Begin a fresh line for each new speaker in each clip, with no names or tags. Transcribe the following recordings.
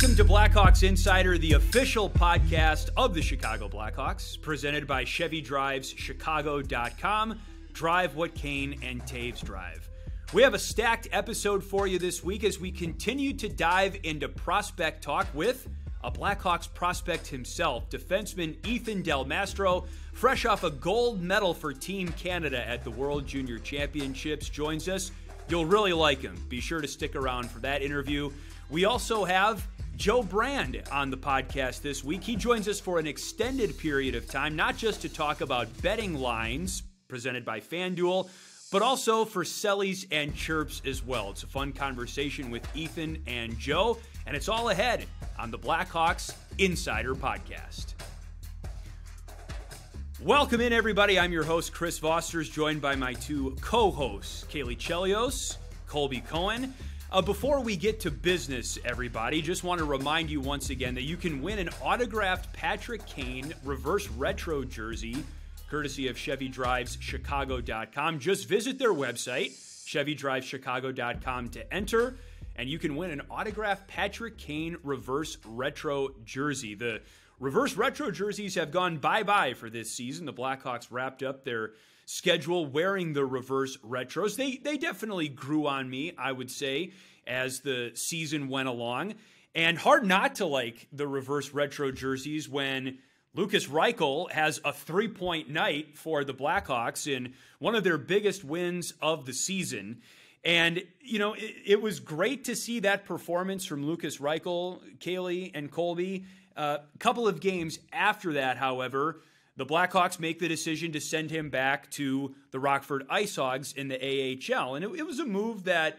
Welcome to Blackhawks Insider, the official podcast of the Chicago Blackhawks, presented by Chevy Drive's Chicago.com. Drive what Kane and Taves drive. We have a stacked episode for you this week as we continue to dive into prospect talk with a Blackhawks prospect himself, defenseman Ethan Del Mastro, fresh off a gold medal for Team Canada at the World Junior Championships, joins us. You'll really like him. Be sure to stick around for that interview. We also have Joe Brand on the podcast this week. He joins us for an extended period of time, not just to talk about betting lines presented by FanDuel, but also for Sellies and Chirps as well. It's a fun conversation with Ethan and Joe, and it's all ahead on the Blackhawks Insider Podcast. Welcome in, everybody. I'm your host, Chris Vosters, joined by my two co-hosts, Kaylee Chelios, Colby Cohen. Before we get to business, everybody, just want to remind you once again that you can win an autographed Patrick Kane reverse retro jersey, courtesy of Chevy Drive's Chicago.com. Just visit their website, ChevyDriveChicago.com, to enter, and you can win an autographed Patrick Kane reverse retro jersey. The reverse retro jerseys have gone bye-bye for this season. The Blackhawks wrapped up their schedule wearing the reverse retros. They definitely grew on me, I would say, as the season went along. And hard not to like the reverse retro jerseys when Lucas Reichel has a three-point night for the Blackhawks in one of their biggest wins of the season. And, you know, it was great to see that performance from Lucas Reichel, Kaylee, and Colby. A couple of games after that, however, the Blackhawks make the decision to send him back to the Rockford IceHogs in the AHL. And it was a move that,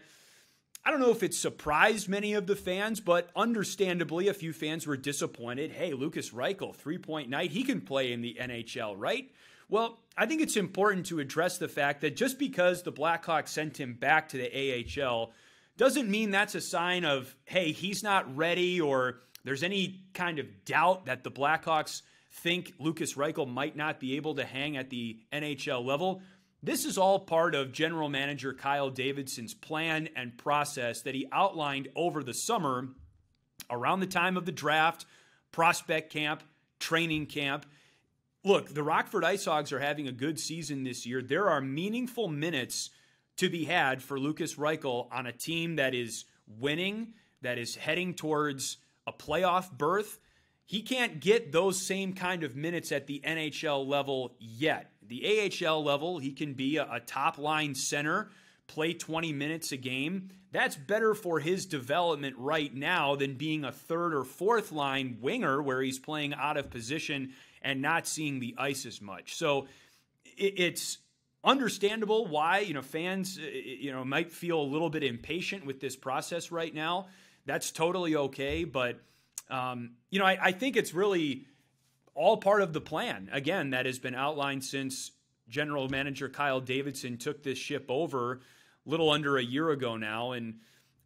I don't know if it surprised many of the fans, but understandably, a few fans were disappointed. Hey, Lucas Reichel, three-point night, he can play in the NHL, right? Well, I think it's important to address the fact that just because the Blackhawks sent him back to the AHL doesn't mean that's a sign of, hey, he's not ready, or there's any kind of doubt that the Blackhawks think Lucas Reichel might not be able to hang at the NHL level. This is all part of General Manager Kyle Davidson's plan and process that he outlined over the summer around the time of the draft, prospect camp, training camp. Look, the Rockford IceHogs are having a good season this year. There are meaningful minutes to be had for Lucas Reichel on a team that is winning, that is heading towards a playoff berth. He can't get those same kind of minutes at the NHL level yet. The AHL level, he can be a top-line center, play 20 minutes a game. That's better for his development right now than being a third or fourth line winger where he's playing out of position and not seeing the ice as much. So it's understandable why, fans, might feel a little bit impatient with this process right now. That's totally okay, but I think it's really all part of the plan, again, that has been outlined since General Manager Kyle Davidson took this ship over a little under a year ago now. And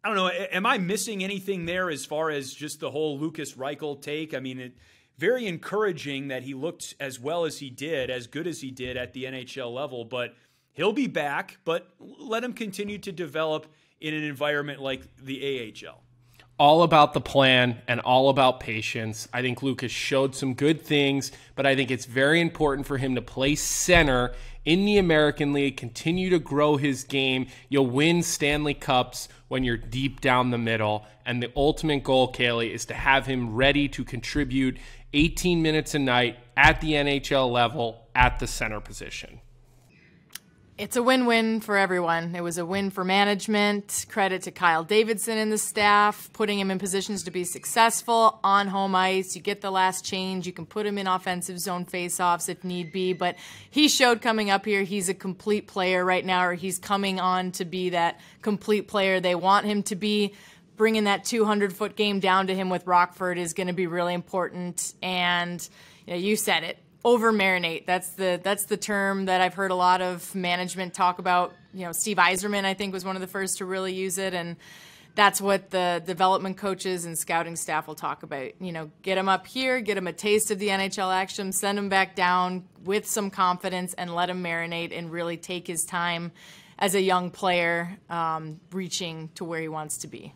I don't know, am I missing anything there as far as just the whole Lucas Reichel take? I mean, very encouraging that he looked as well as he did, as good as he did at the NHL level, but he'll be back, but let him continue to develop in an environment like the AHL.
All about the plan and all about patience. I think Lucas showed some good things, but I think it's very important for him to play center in the American League, continue to grow his game. You'll win Stanley Cups when you're deep down the middle, and the ultimate goal, Kaylee, is to have him ready to contribute 18 minutes a night at the NHL level at the center position.
It's a win-win for everyone. It was a win for management. Credit to Kyle Davidson and the staff, putting him in positions to be successful on home ice. You get the last change. You can put him in offensive zone faceoffs if need be. But he showed coming up here he's a complete player right now, or he's coming on to be that complete player they want him to be. Bringing that 200-foot game down to him with Rockford is going to be really important. And you said it. Over-marinate. That's the term that I've heard a lot of management talk about. Steve Yzerman, I think, was one of the first to really use it, and that's what the development coaches and scouting staff will talk about. Get him up here, get him a taste of the NHL action, send him back down with some confidence, and let him marinate and really take his time as a young player reaching to where he wants to be.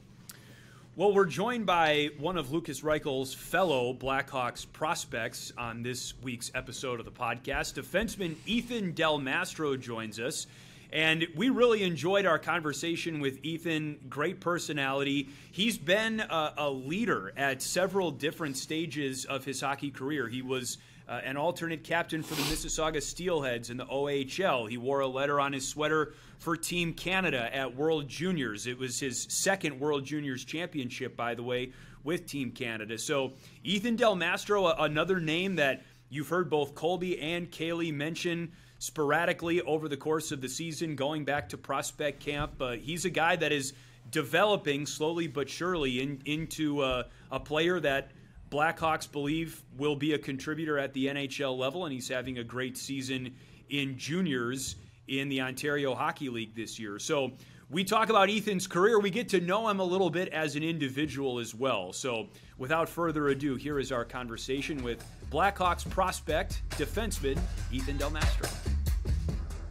Well, we're joined by one of Lucas Reichel's fellow Blackhawks prospects on this week's episode of the podcast. Defenseman Ethan Del Mastro joins us, and we really enjoyed our conversation with Ethan. Great personality. He's been a leader at several different stages of his hockey career. He was an alternate captain for the Mississauga Steelheads in the OHL. He wore a letter on his sweater for Team Canada at World Juniors. It was his second World Juniors championship, by the way, with Team Canada. So Ethan Del Mastro, another name that you've heard both Colby and Kaylee mention sporadically over the course of the season, going back to prospect camp. He's a guy that is developing slowly but surely into a player that Blackhawks believe will be a contributor at the NHL level, and he's having a great season in juniors in the Ontario Hockey League this year. So we talk about Ethan's career. We get to know him a little bit as an individual as well. So without further ado, here is our conversation with Blackhawks prospect, defenseman Ethan Del Mastro.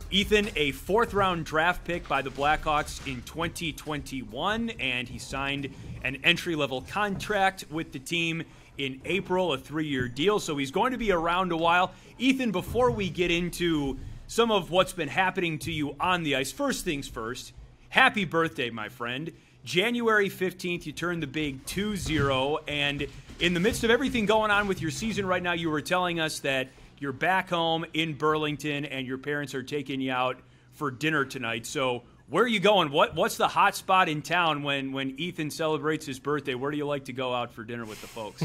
Ethan, a fourth-round draft pick by the Blackhawks in 2021, and he signed an entry-level contract with the team in April, a 3-year deal, so he's going to be around a while. Ethan, before we get into some of what's been happening to you on the ice, first things first, happy birthday, my friend. January 15th, you turned the big 2-0, and in the midst of everything going on with your season right now, you were telling us that you're back home in Burlington and your parents are taking you out for dinner tonight. So where are you going? What's the hot spot in town when Ethan celebrates his birthday? Where do you like to go out for dinner with the folks?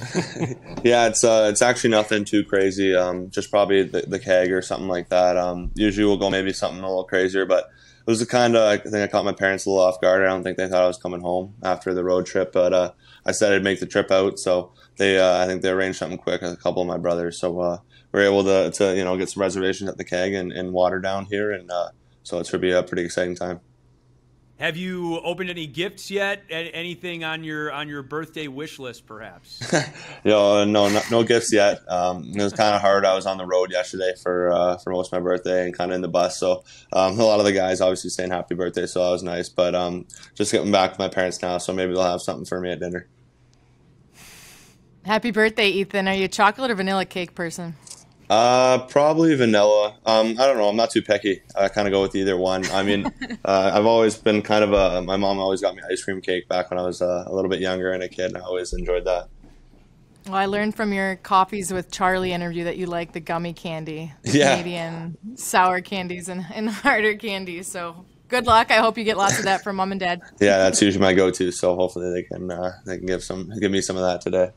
Yeah, it's actually nothing too crazy. Just probably the keg or something like that. Usually we'll go maybe something a little crazier, but it was the kind of, I think I caught my parents a little off guard. I don't think they thought I was coming home after the road trip, but I said I'd make the trip out. So I think they arranged something quick with a couple of my brothers. So we're able to get some reservations at the keg and water down here, and so it should be a pretty exciting time.
Have you opened any gifts yet? Anything on your birthday wish list, perhaps?
No gifts yet. It was kind of hard. I was on the road yesterday for most of my birthday and kind of in the bus. So a lot of the guys obviously saying happy birthday, so that was nice. But just getting back with my parents now, so maybe they'll have something for me at dinner.
Happy birthday, Ethan. Are you a chocolate or vanilla cake person?
Probably vanilla. I don't know. I'm not too picky. I kind of go with either one. I mean, I've always been kind of my mom always got me ice cream cake back when I was a little bit younger and a kid, and I always enjoyed that.
Well, I learned from your Coffees with Charlie interview that you like the gummy candy, Canadian sour candies and harder candies. So good luck. I hope you get lots of that from mom and dad.
Yeah, that's usually my go-to. So hopefully they can give me some of that today.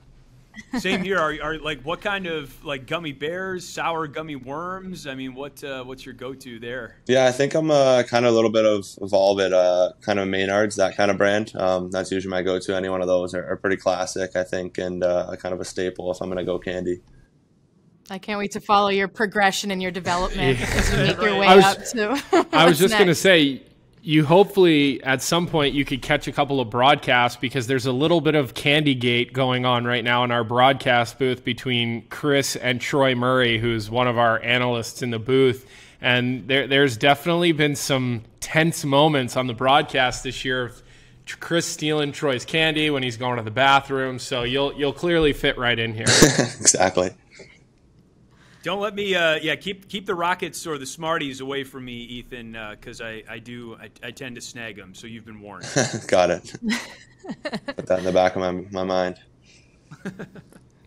Same here. Are like what kind of like gummy bears, sour gummy worms? I mean, what's your go-to there?
Yeah, I think I'm kind of a little bit of all of it. Kind of Maynard's, that kind of brand. That's usually my go-to. Any one of those are pretty classic, I think, and kind of a staple if I'm going to go candy.
I can't wait to follow your progression and your development as you make your way up to.
I was just going to say, you hopefully at some point you could catch a couple of broadcasts, because there's a little bit of Candygate going on right now in our broadcast booth between Chris and Troy Murray, who's one of our analysts in the booth. And there's definitely been some tense moments on the broadcast this year of Chris stealing Troy's candy when he's going to the bathroom. So you'll clearly fit right in here.
Exactly.
Don't let me, keep the Rockets or the Smarties away from me, Ethan, because I tend to snag them. So you've been warned.
Got it. Put that in the back of my mind.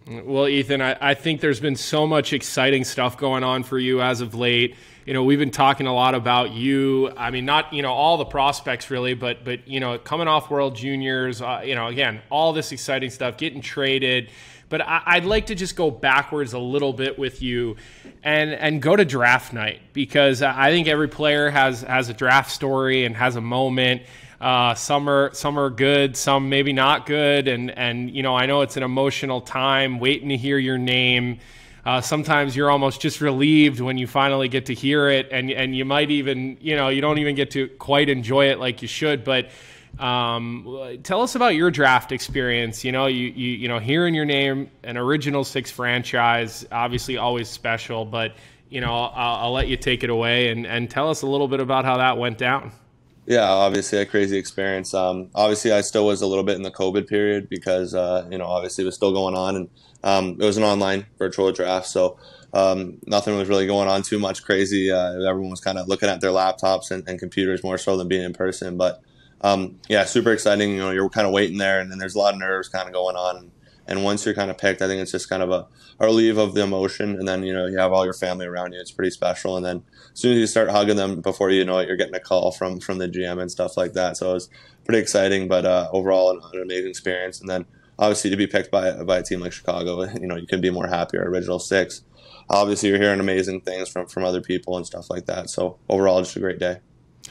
Well, Ethan, I think there's been so much exciting stuff going on for you as of late. You know, we've been talking a lot about you. I mean, not, all the prospects really, but coming off World Juniors, again, all this exciting stuff, getting traded. But I'd like to just go backwards a little bit with you and go to draft night, because I think every player has a draft story and has a moment. Some are good, some maybe not good. And I know it's an emotional time waiting to hear your name. Sometimes you're almost just relieved when you finally get to hear it, and you might even, you don't even get to quite enjoy it like you should. But tell us about your draft experience. You hearing your name, an original six franchise, obviously always special, but I'll let you take it away and tell us a little bit about how that went down.
Yeah, obviously a crazy experience. Obviously, I still was a little bit in the COVID period because obviously it was still going on, and it was an online virtual draft, so nothing was really going on too much crazy. Everyone was kind of looking at their laptops and computers more so than being in person. But yeah, super exciting. You're kind of waiting there, and then there's a lot of nerves kind of going on. And once you're kind of picked, I think it's just kind of a relief of the emotion, and then you have all your family around you. It's pretty special, and then as soon as you start hugging them, before you know it, you're getting a call from the GM and stuff like that. So it was pretty exciting, but overall an amazing experience. And then obviously to be picked by a team like Chicago, you couldn't be more happy. Our original six. Obviously, you're hearing amazing things from other people and stuff like that. So overall, just a great day.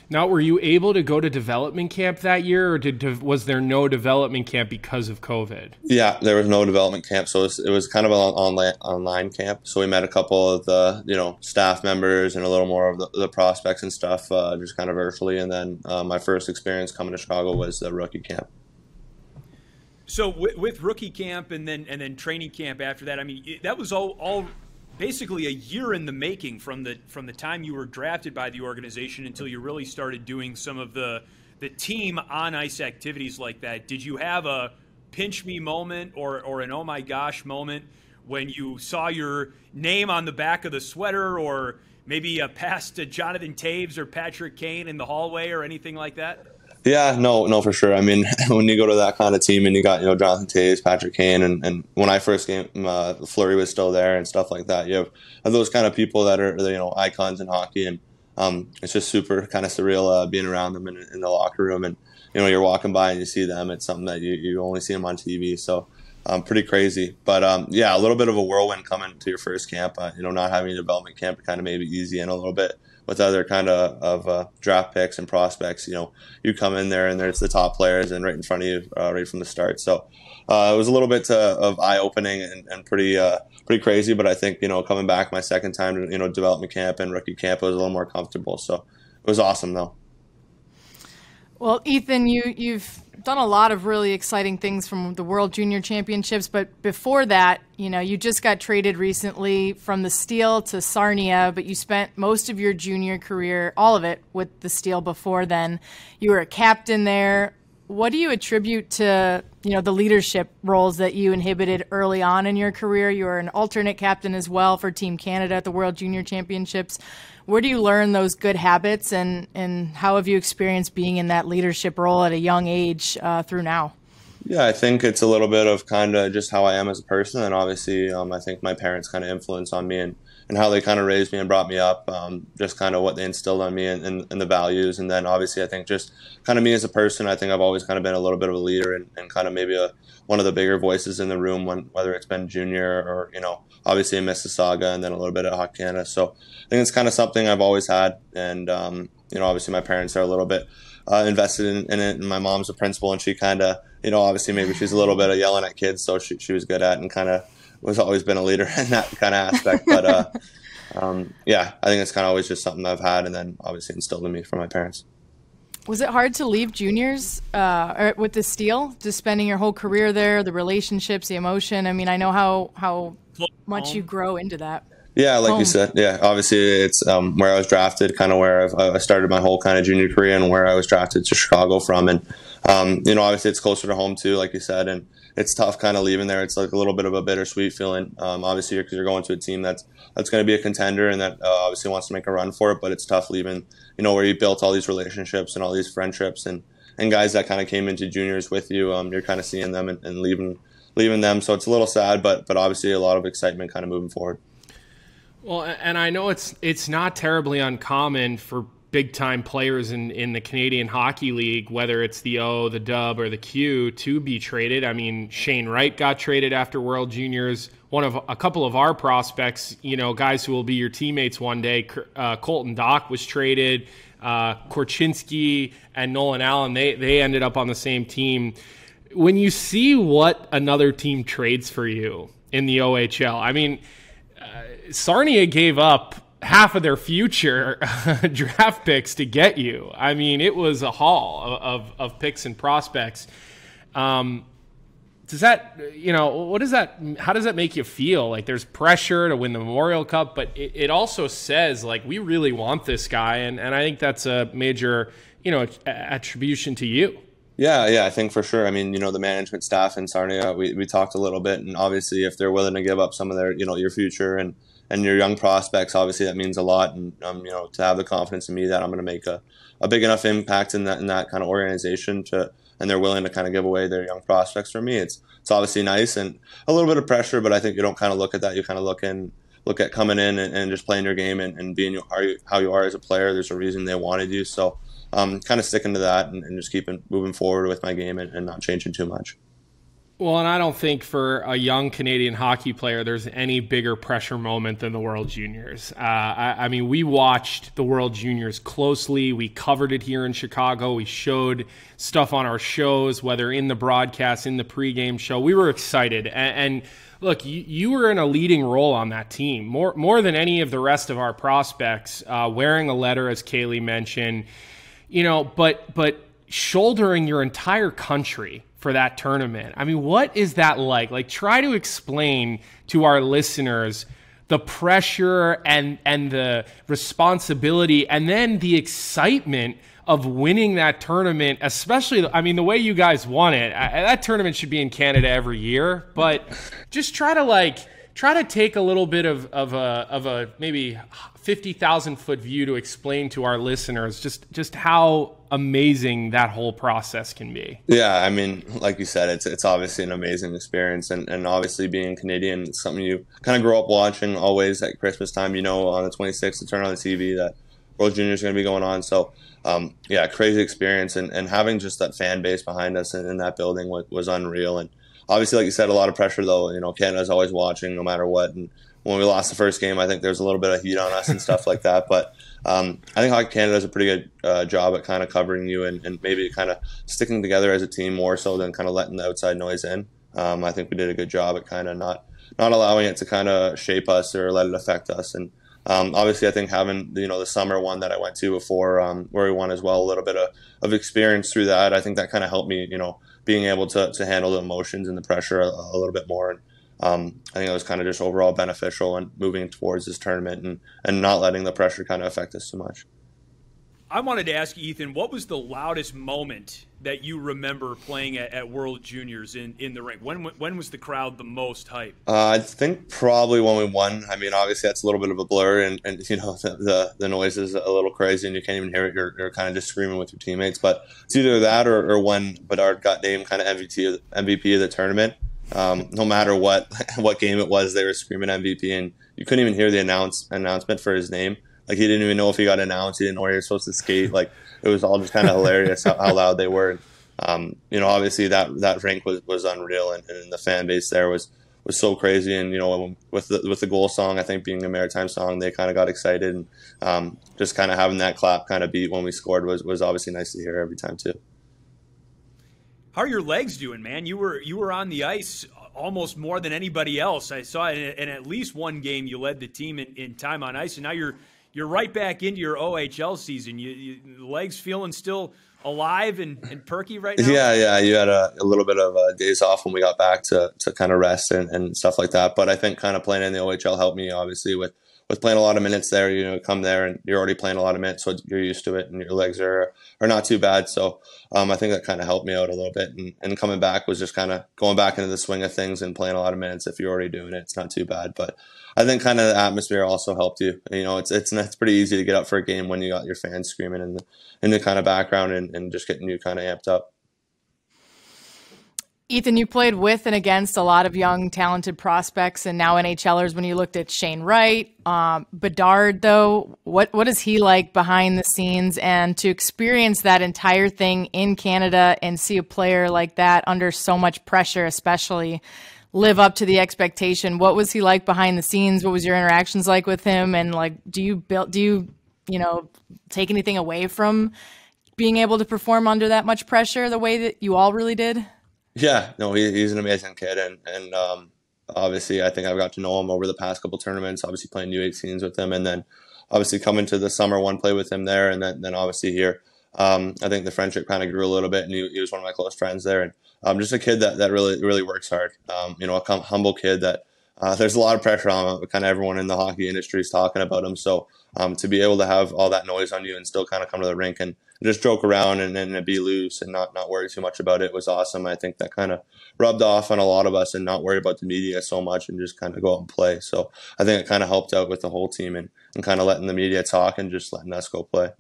Now, were you able to go to development camp that year, or was there no development camp because of COVID?
Yeah, there was no development camp, so it was kind of an online camp. So we met a couple of the staff members and a little more of the prospects and stuff, just kind of virtually. And then my first experience coming to Chicago was the rookie camp.
So with rookie camp and then training camp after that, I mean, that was all basically a year in the making from the time you were drafted by the organization until you really started doing some of the team on ice activities like that. Did you have a pinch me moment or an oh my gosh moment when you saw your name on the back of the sweater, or maybe a pass to Jonathan Taves or Patrick Kane in the hallway or anything like that?
Yeah, no, for sure. I mean, when you go to that kind of team and you got, Jonathan Taves, Patrick Kane, and when I first came, Fleury was still there and stuff like that. You have those kind of people that are, icons in hockey, and it's just super kind of surreal being around them in the locker room. And, you're walking by and you see them. It's something that you only see them on TV. So pretty crazy. But, yeah, a little bit of a whirlwind coming to your first camp. Not having a development camp kind of made it easy, and a little bit with other kind of draft picks and prospects. You come in there and there's the top players and right in front of you right from the start. So it was a little bit of eye-opening and pretty crazy. But I think, coming back my second time to, development camp and rookie camp, I was a little more comfortable. So it was awesome, though.
Well, Ethan, you've done a lot of really exciting things from the World Junior Championships, but before that, you just got traded recently from the Steel to Sarnia, but you spent most of your junior career, all of it, with the Steel before then. You were a captain there. What do you attribute to, the leadership roles that you inhibited early on in your career? You were an alternate captain as well for Team Canada at the World Junior Championships. Where do you learn those good habits, and how have you experienced being in that leadership role at a young age through now?
Yeah, I think it's a little bit of kind of just how I am as a person, and obviously I think my parents kind of influence on me and how they kind of raised me and brought me up, just kind of what they instilled on me and the values. And then obviously I think just kind of me as a person, I think I've always kind of been a little bit of a leader and kind of maybe one of the bigger voices in the room, whether it's been junior or, obviously in Mississauga and then a little bit at Hockey Canada. So I think it's kind of something I've always had. And, obviously my parents are a little bit invested in it. And my mom's a principal, and she kind of, obviously maybe she's a little bit of yelling at kids. So she was good at, and kind of was always been a leader in that kind of aspect. But, yeah, I think it's kind of always just something I've had, and then obviously instilled in me from my parents.
Was it hard to leave juniors with the Steel, just spending your whole career there, the relationships, the emotion? I mean, I know how much you grow into that.
Yeah, like you said, yeah, obviously it's where I was drafted, kind of where I started my whole kind of junior career, and where I was drafted to Chicago from. And, obviously it's closer to home too, like you said, and it's tough kind of leaving there. It's like a little bit of a bittersweet feeling, obviously, because you're going to a team that's going to be a contender and that obviously wants to make a run for it. But it's tough leaving, where you built all these relationships and all these friendships and guys that kind of came into juniors with you. You're kind of seeing them and leaving them. So it's a little sad, but obviously a lot of excitement kind of moving forward.
Well, and I know it's not terribly uncommon for big-time players in the Canadian Hockey League, whether it's the O, the Dub, or the Q, to be traded. I mean, Shane Wright got traded after World Juniors. A couple of our prospects, guys who will be your teammates one day, Colton Dock was traded. Korchinski and Nolan Allen, they ended up on the same team. When you see what another team trades for you in the OHL, I mean, Sarnia gave up half of their future draft picks to get you. I mean, it was a haul of picks and prospects. Does that, how does that make you feel? Like, there's pressure to win the Memorial Cup, but it also says, like, we really want this guy. And I think that's a major, attribution to you.
Yeah, I think for sure. I mean, the management staff in Sarnia, we talked a little bit, and obviously if they're willing to give up some of their, your future and your young prospects, obviously that means a lot. And, to have the confidence in me that I'm going to make a big enough impact in that kind of organization and they're willing to kind of give away their young prospects for me. It's obviously nice and a little bit of pressure, but I think you don't kind of look at that. You kind of look at coming in and just playing your game and being how you are as a player. There's a reason they wanted you. So kind of sticking to that and just moving forward with my game and not changing too much.
Well, and I don't think for a young Canadian hockey player there's any bigger pressure moment than the World Juniors. I mean, we watched the World Juniors closely. We covered it here in Chicago. We showed stuff on our shows, whether in the broadcast, in the pregame show. We were excited. And look, you were in a leading role on that team, more than any of the rest of our prospects, wearing a letter, as Kaylee mentioned, but shouldering your entire country for that tournament. I mean, what is that like? Like, try to explain to our listeners the pressure and the responsibility and then the excitement of winning that tournament, especially, I mean, the way you guys won it. That tournament should be in Canada every year, but just try to take a little bit of a maybe 50,000 foot view to explain to our listeners just how amazing that whole process can be.
Yeah, I mean, like you said, it's obviously an amazing experience, and obviously being Canadian, it's something you kind of grow up watching always at Christmas time. On the 26th to turn on the TV that World Juniors is going to be going on. So crazy experience, and having just that fan base behind us in that building was unreal. And obviously, like you said, a lot of pressure though. Canada's always watching no matter what. And when we lost the first game, I think there's a little bit of heat on us and stuff like that. But I think Hockey Canada does a pretty good job at kind of covering you and maybe kind of sticking together as a team more so than kind of letting the outside noise in. I think we did a good job at kind of not allowing it to kind of shape us or let it affect us. And obviously, I think having the summer one that I went to before, where we won as well, a little bit of experience through that. I think that kind of helped me, being able to handle the emotions and the pressure a little bit more. And I think it was kind of just overall beneficial and moving towards this tournament and not letting the pressure kind of affect us too much.
I wanted to ask you, Ethan, what was the loudest moment that you remember playing at World Juniors in the rink? When was the crowd the most hype?
I think probably when we won. I mean, obviously that's a little bit of a blur, and the noise is a little crazy, and you can't even hear it. You're kind of just screaming with your teammates. But it's either that or when Bedard got named kind of MVP of the tournament. No matter what game it was, they were screaming MVP, and you couldn't even hear the announcement for his name. Like, he didn't even know if he got announced. He didn't know where he was supposed to skate. Like, it was all just kind of hilarious how loud they were. Obviously that rink was unreal, and the fan base there was so crazy. And with the goal song, I think being a Maritime song, they kind of got excited, and just kind of having that clap kind of beat when we scored was obviously nice to hear every time too.
How are your legs doing, man? You were on the ice almost more than anybody else. I saw in at least one game you led the team in time on ice, and now you're right back into your OHL season. You legs feeling still alive and perky right now?
Yeah. You had a little bit of days off when we got back to kind of rest and stuff like that. But I think kind of playing in the OHL helped me, obviously, with playing a lot of minutes there. Come there and you're already playing a lot of minutes, so you're used to it, and your legs are not too bad. So I think that kind of helped me out a little bit. And coming back was just kind of going back into the swing of things and playing a lot of minutes. If you're already doing it, it's not too bad. But I think kind of the atmosphere also helped you. It's pretty easy to get up for a game when you got your fans screaming in the kind of background and just getting you kind of amped up.
Ethan, you played with and against a lot of young, talented prospects and now NHLers. When you looked at Shane Wright, Bedard, though, what is he like behind the scenes? And to experience that entire thing in Canada and see a player like that under so much pressure, especially, live up to the expectation. What was he like behind the scenes? What was your interactions like with him? And do you take anything away from being able to perform under that much pressure the way that you all really did?
Yeah, no, he's an amazing kid, and obviously I think I've got to know him over the past couple tournaments, obviously playing U18s with him, and then obviously coming to the summer one, play with him there, and then obviously here. I think the friendship kind of grew a little bit, and he was one of my close friends there, and just a kid that really, really works hard. A humble kid that there's a lot of pressure on him. Kind of everyone in the hockey industry is talking about him, so to be able to have all that noise on you and still kind of come to the rink and just joke around and be loose and not worry too much about it was awesome. I think that kind of rubbed off on a lot of us and not worry about the media so much and just kind of go out and play. So I think it kind of helped out with the whole team and kind of letting the media talk and just letting us go play.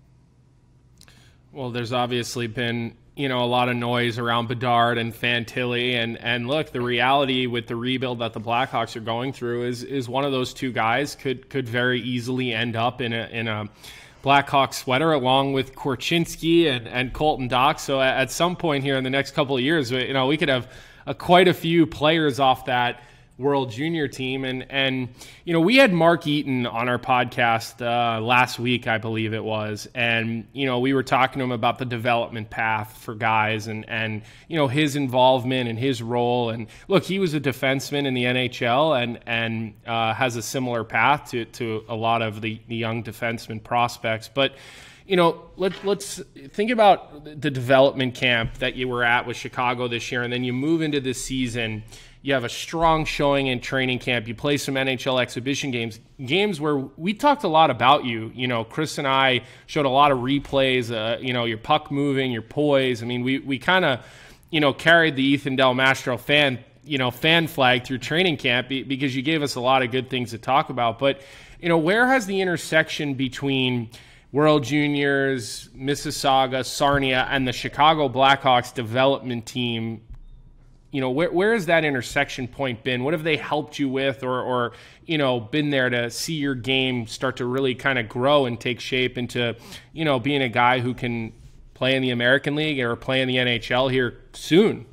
Well, there's obviously been, a lot of noise around Bedard and Fantilli, and look, the reality with the rebuild that the Blackhawks are going through is one of those two guys could very easily end up in a Blackhawk sweater along with Korchinski and Colton Dach. So at some point here in the next couple of years, we could have quite a few players off that World Junior team. And we had Mark Eaton on our podcast last week, I believe it was. And, we were talking to him about the development path for guys and his involvement and his role. And look, he was a defenseman in the NHL and has a similar path to a lot of the young defenseman prospects. But, let's think about the development camp that you were at with Chicago this year, and then you move into this season. You have a strong showing in training camp. You play some NHL exhibition games where we talked a lot about you. Chris and I showed a lot of replays, your puck moving, your poise. I mean, we kind of, carried the Ethan Del Mastro fan flag through training camp because you gave us a lot of good things to talk about. But, where has the intersection between World Juniors, Mississauga, Sarnia, and the Chicago Blackhawks development team, where has that intersection point been? What have they helped you with or been there to see your game start to really kind of grow and take shape into, being a guy who can play in the American League or play in the NHL here soon?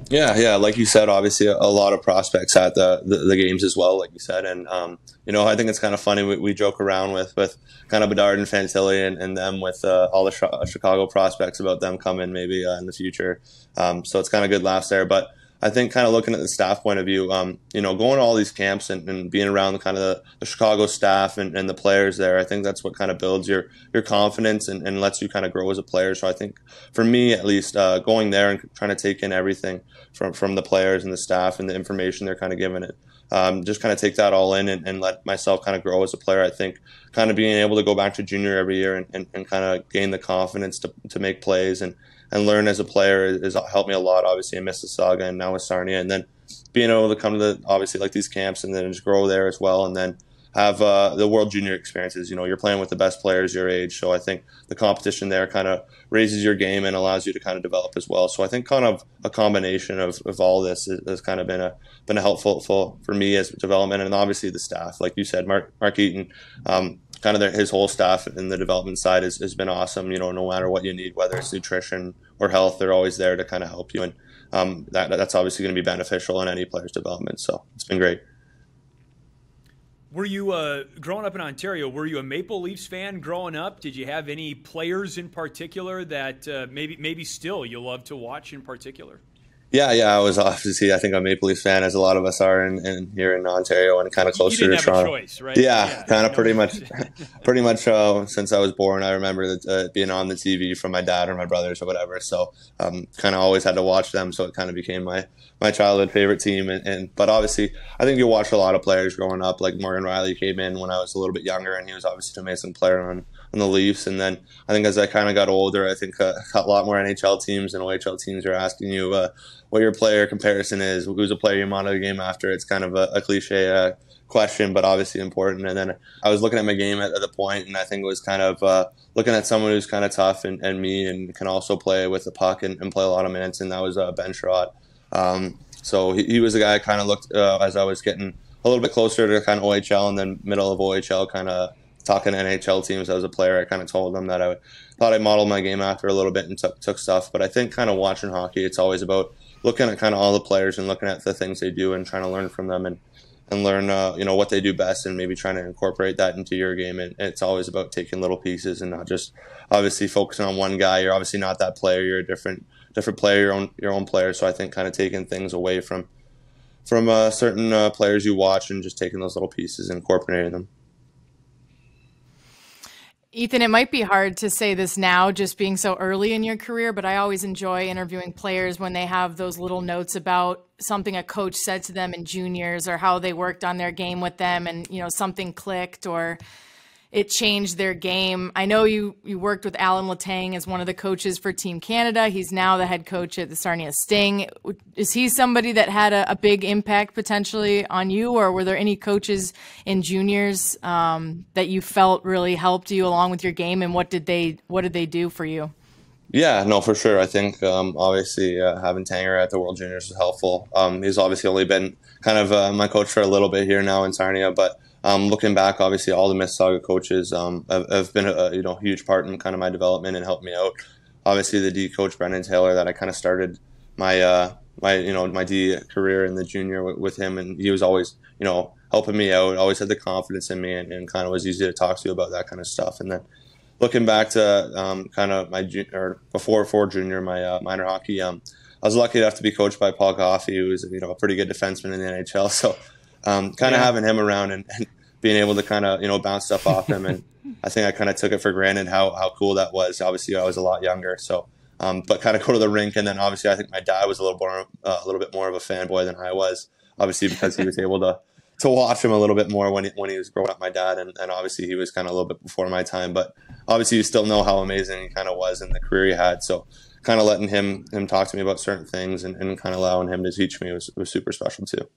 Yeah. Like you said, obviously a lot of prospects at the games as well, like you said. And, I think it's kind of funny. We joke around with kind of Bedard and Fantilli and them with all the Chicago prospects about them coming maybe in the future. So it's kind of good laughs there. But I think kind of looking at the staff point of view, going to all these camps and being around kind of the Chicago staff and the players there, I think that's what kind of builds your confidence and lets you kind of grow as a player. So I think for me, at least, going there and trying to take in everything from the players and the staff and the information they're kind of giving it, just kind of take that all in and let myself kind of grow as a player. I think kind of being able to go back to junior every year and kind of gain the confidence to make plays and learn as a player has helped me a lot, obviously, in Mississauga and now with Sarnia. And then being able to come to obviously like these camps and then just grow there as well. And then have the World Junior experiences. You're playing with the best players your age. So I think the competition there kind of raises your game and allows you to kind of develop as well. So I think kind of a combination of all this has kind of been a helpful for me as development. And obviously the staff, like you said, Mark Eaton, kind of his whole staff in the development side has been awesome. No matter what you need, whether it's nutrition or health, they're always there to kind of help you. And that's obviously going to be beneficial in any player's development. So it's been great.
Were you, growing up in Ontario, were you a Maple Leafs fan growing up? Did you have any players in particular that maybe still you love to watch in particular? Yeah,
I was obviously, I think, a Maple Leafs fan, as a lot of us are in here in Ontario and kind of closer to Toronto.
You didn't have a choice, right?
Yeah, kind of pretty much since I was born. I remember being on the TV from my dad or my brothers or whatever. So kind of always had to watch them. So it kind of became my childhood favorite team. But obviously, I think you watch a lot of players growing up. Like Morgan Rielly came in when I was a little bit younger, and he was obviously an amazing player on the Leafs. And then I think as I kind of got older, I think a lot more NHL teams and OHL teams are asking you what your player comparison is, who's a player you monitor the game after. It's kind of a cliche question, but obviously important. And then I was looking at my game at the point, and I think it was kind of looking at someone who's kind of tough and me and can also play with the puck and play a lot of minutes, and that was Ben Sherratt. So he was the guy I kind of looked as I was getting a little bit closer to kind of OHL and then middle of OHL, kind of talking to NHL teams as a player. I kind of told them that I thought I modeled my game after a little bit and took stuff. But I think kind of watching hockey, it's always about looking at kind of all the players and looking at the things they do and trying to learn from them and learn what they do best and maybe trying to incorporate that into your game. And it's always about taking little pieces and not just obviously focusing on one guy. You're obviously not that player. You're a different player, your own player. So I think kind of taking things away from certain players you watch and just taking those little pieces and incorporating them.
Ethan, it might be hard to say this now, just being so early in your career, but I always enjoy interviewing players when they have those little notes about something a coach said to them in juniors or how they worked on their game with them and, something clicked or, it changed their game. I know you worked with Alan Letang as one of the coaches for Team Canada. He's now the head coach at the Sarnia Sting. Is he somebody that had a big impact potentially on you, or were there any coaches in juniors that you felt really helped you along with your game, and what did they do for you?
Yeah, no, for sure. I think obviously having Tanger at the World Juniors was helpful. He's obviously only been kind of my coach for a little bit here now in Sarnia, but looking back, obviously all the Mississauga coaches have been a huge part in kind of my development and helped me out. Obviously the D coach Brendan Taylor, that I kind of started my my D career in the junior with him, and he was always helping me out, always had the confidence in me, and kind of was easy to talk to about that kind of stuff. And then looking back to kind of my before junior, my minor hockey, I was lucky enough to be coached by Paul Coffey, who was a pretty good defenseman in the NHL. So kind of having him around and being able to kind of bounce stuff off him, and I think I kind of took it for granted how cool that was. Obviously, I was a lot younger, so but kind of go to the rink, and then obviously I think my dad was a little bit more of a fanboy than I was, obviously because he was able to watch him a little bit more when he was growing up, my dad, and obviously he was kind of a little bit before my time, but obviously you still know how amazing he kind of was and the career he had. So kind of letting him talk to me about certain things and kind of allowing him to teach me was super special too.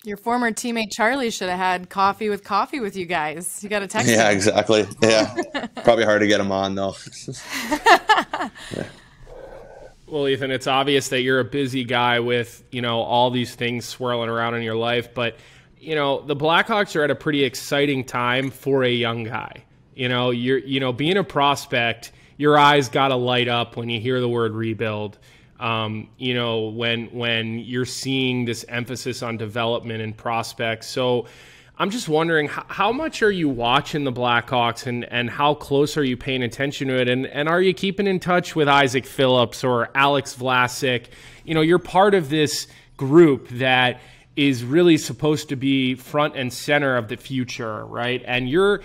Your former teammate Charlie should have had coffee with you guys. You got to text him.
Yeah, exactly. Yeah, probably hard to get him on though.
Yeah. Well, Ethan, it's obvious that you're a busy guy with all these things swirling around in your life, but the Blackhawks are at a pretty exciting time for a young guy. You're being a prospect, your eyes got to light up when you hear the word rebuild. When you're seeing this emphasis on development and prospects. So I'm just wondering, how much are you watching the Blackhawks and how close are you paying attention to it? And are you keeping in touch with Isaac Phillips or Alex Vlasic? You're part of this group that is really supposed to be front and center of the future, right? And you're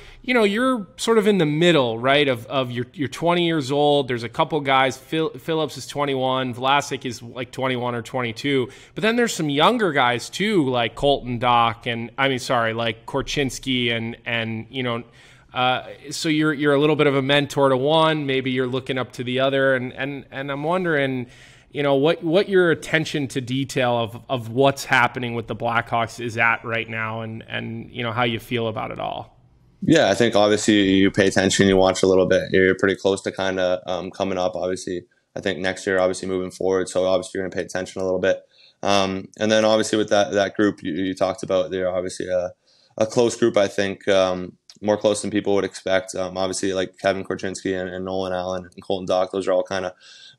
sort of in the middle, right? Of you're 20 years old. There's a couple guys. Phillips is 21. Vlasic is like 21 or 22. But then there's some younger guys too, like Colton Dock like Korchinski so you're a little bit of a mentor to one. Maybe you're looking up to the other, and I'm wondering, what your attention to detail of what's happening with the Blackhawks is at right now, and how you feel about it all.
Yeah, I think obviously you pay attention, you watch a little bit. You're pretty close to kind of coming up. Obviously, I think next year, obviously moving forward, so obviously you're going to pay attention a little bit. And then obviously with that group you talked about, they're obviously a close group. I think more close than people would expect. Obviously, like Kevin Korchinski and Nolan Allen and Colton Dock, those are all kind of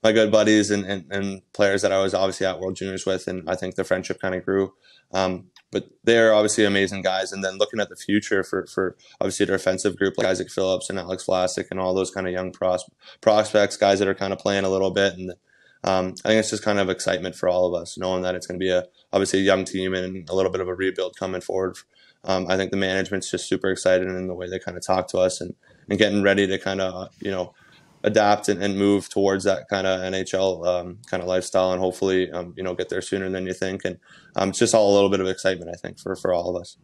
my good buddies and players that I was obviously at World Juniors with, and I think the friendship kind of grew. But they're obviously amazing guys. And then looking at the future for obviously their offensive group, like Isaac Phillips and Alex Vlasic and all those kind of young prospects, guys that are kind of playing a little bit. And I think it's just kind of excitement for all of us, knowing that it's going to be obviously a young team and a little bit of a rebuild coming forward. I think the management's just super excited in the way they kind of talk to us and getting ready to kind of, adapt and move towards that kind of NHL kind of lifestyle, and hopefully, get there sooner than you think. And it's just all a little bit of excitement, I think, for all of us.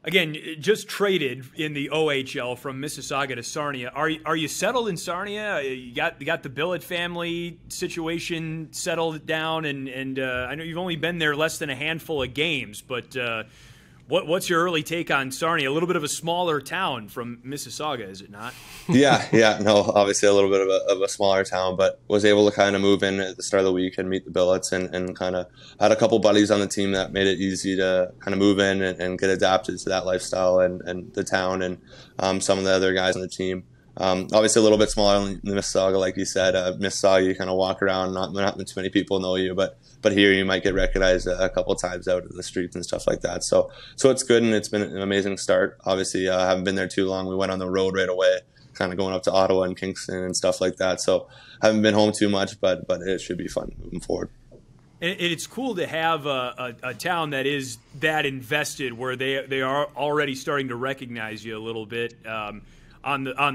Again, just traded in the OHL from Mississauga to Sarnia. Are you settled in Sarnia? You got the Billet family situation settled down, and I know you've only been there less than a handful of games, but what's your early take on Sarnia? A little bit of a smaller town from Mississauga, is it not?
Yeah. No, obviously a little bit of a smaller town, but was able to kind of move in at the start of the week and meet the Billets and kind of had a couple buddies on the team that made it easy to kind of move in and get adapted to that lifestyle and the town and some of the other guys on the team. Obviously a little bit smaller than Mississauga, like you said. Mississauga, you kind of walk around, not too many people know you, but here you might get recognized a couple of times out in the streets and stuff like that. So it's good, and it's been an amazing start. Obviously, I haven't been there too long. We went on the road right away, kind of going up to Ottawa and Kingston and stuff like that. So I haven't been home too much, but it should be fun moving forward.
And it's cool to have a town that is that invested, where they are already starting to recognize you a little bit on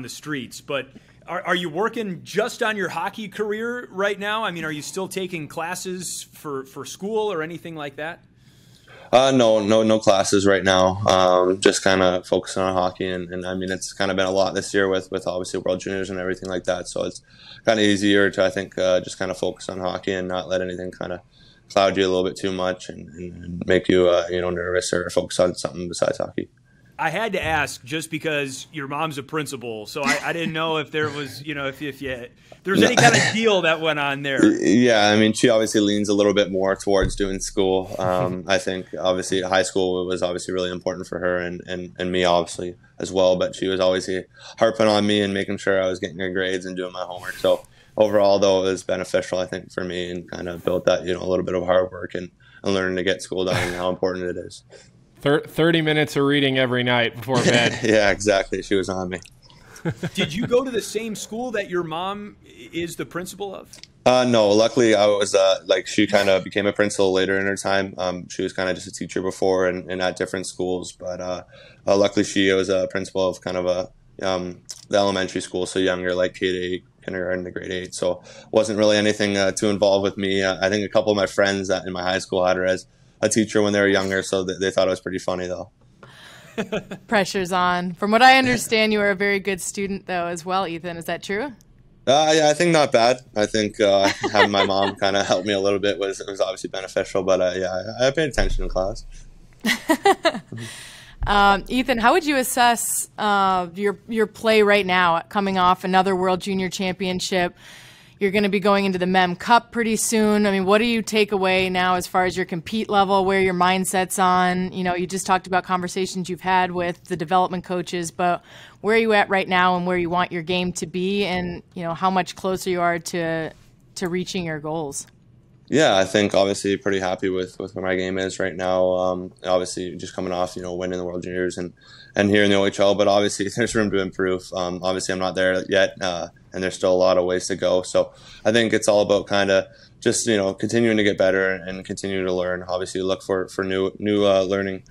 the streets. But are you working just on your hockey career right now? I mean, are you still taking classes for school or anything like that?
No classes right now. Just kind of focusing on hockey, and I mean it's kind of been a lot this year with obviously World Juniors and everything like that. So it's kind of easier to, I think, just kind of focus on hockey and not let anything kind of cloud you a little bit too much and make you nervous or focus on something besides hockey.
I had to ask just because your mom's a principal, so I didn't know if there was, if there was any kind of deal that went on there.
Yeah, I mean, she obviously leans a little bit more towards doing school. I think obviously high school was obviously really important for her and me obviously as well, but she was always harping on me and making sure I was getting good grades and doing my homework. So overall, though, it was beneficial, I think, for me and kind of built that, a little bit of hard work and learning to get school done and how important it is.
30 minutes of reading every night before bed.
Yeah, exactly. She was on me.
Did you go to the same school that your mom is the principal of?
No, luckily I was she kind of became a principal later in her time. She was kind of just a teacher before and at different schools, but luckily she was a principal of kind of the elementary school, so younger, like K-8, kindergarten to grade 8. So wasn't really anything too involved with me. I think a couple of my friends in my high school had her as a teacher when they were younger, so they thought it was pretty funny though.
Pressure's on. From what I understand, you were a very good student though as well, Ethan. Is that true?
Yeah, I think not bad. I think having my mom kind of help me a little bit was obviously beneficial, but I paid attention in class.
Ethan, how would you assess your play right now, coming off another World Junior Championship? You're going to be going into the Mem Cup pretty soon. I mean, what do you take away now as far as your compete level, where your mindset's on? You just talked about conversations you've had with the development coaches, but where are you at right now and where you want your game to be, and how much closer you are to reaching your goals?
Yeah, I think obviously pretty happy with where my game is right now. Obviously just coming off, winning the World Juniors and here in the OHL, but obviously there's room to improve. Obviously I'm not there yet, and there's still a lot of ways to go. So I think it's all about kind of just, continuing to get better and continue to learn. Obviously look for new learning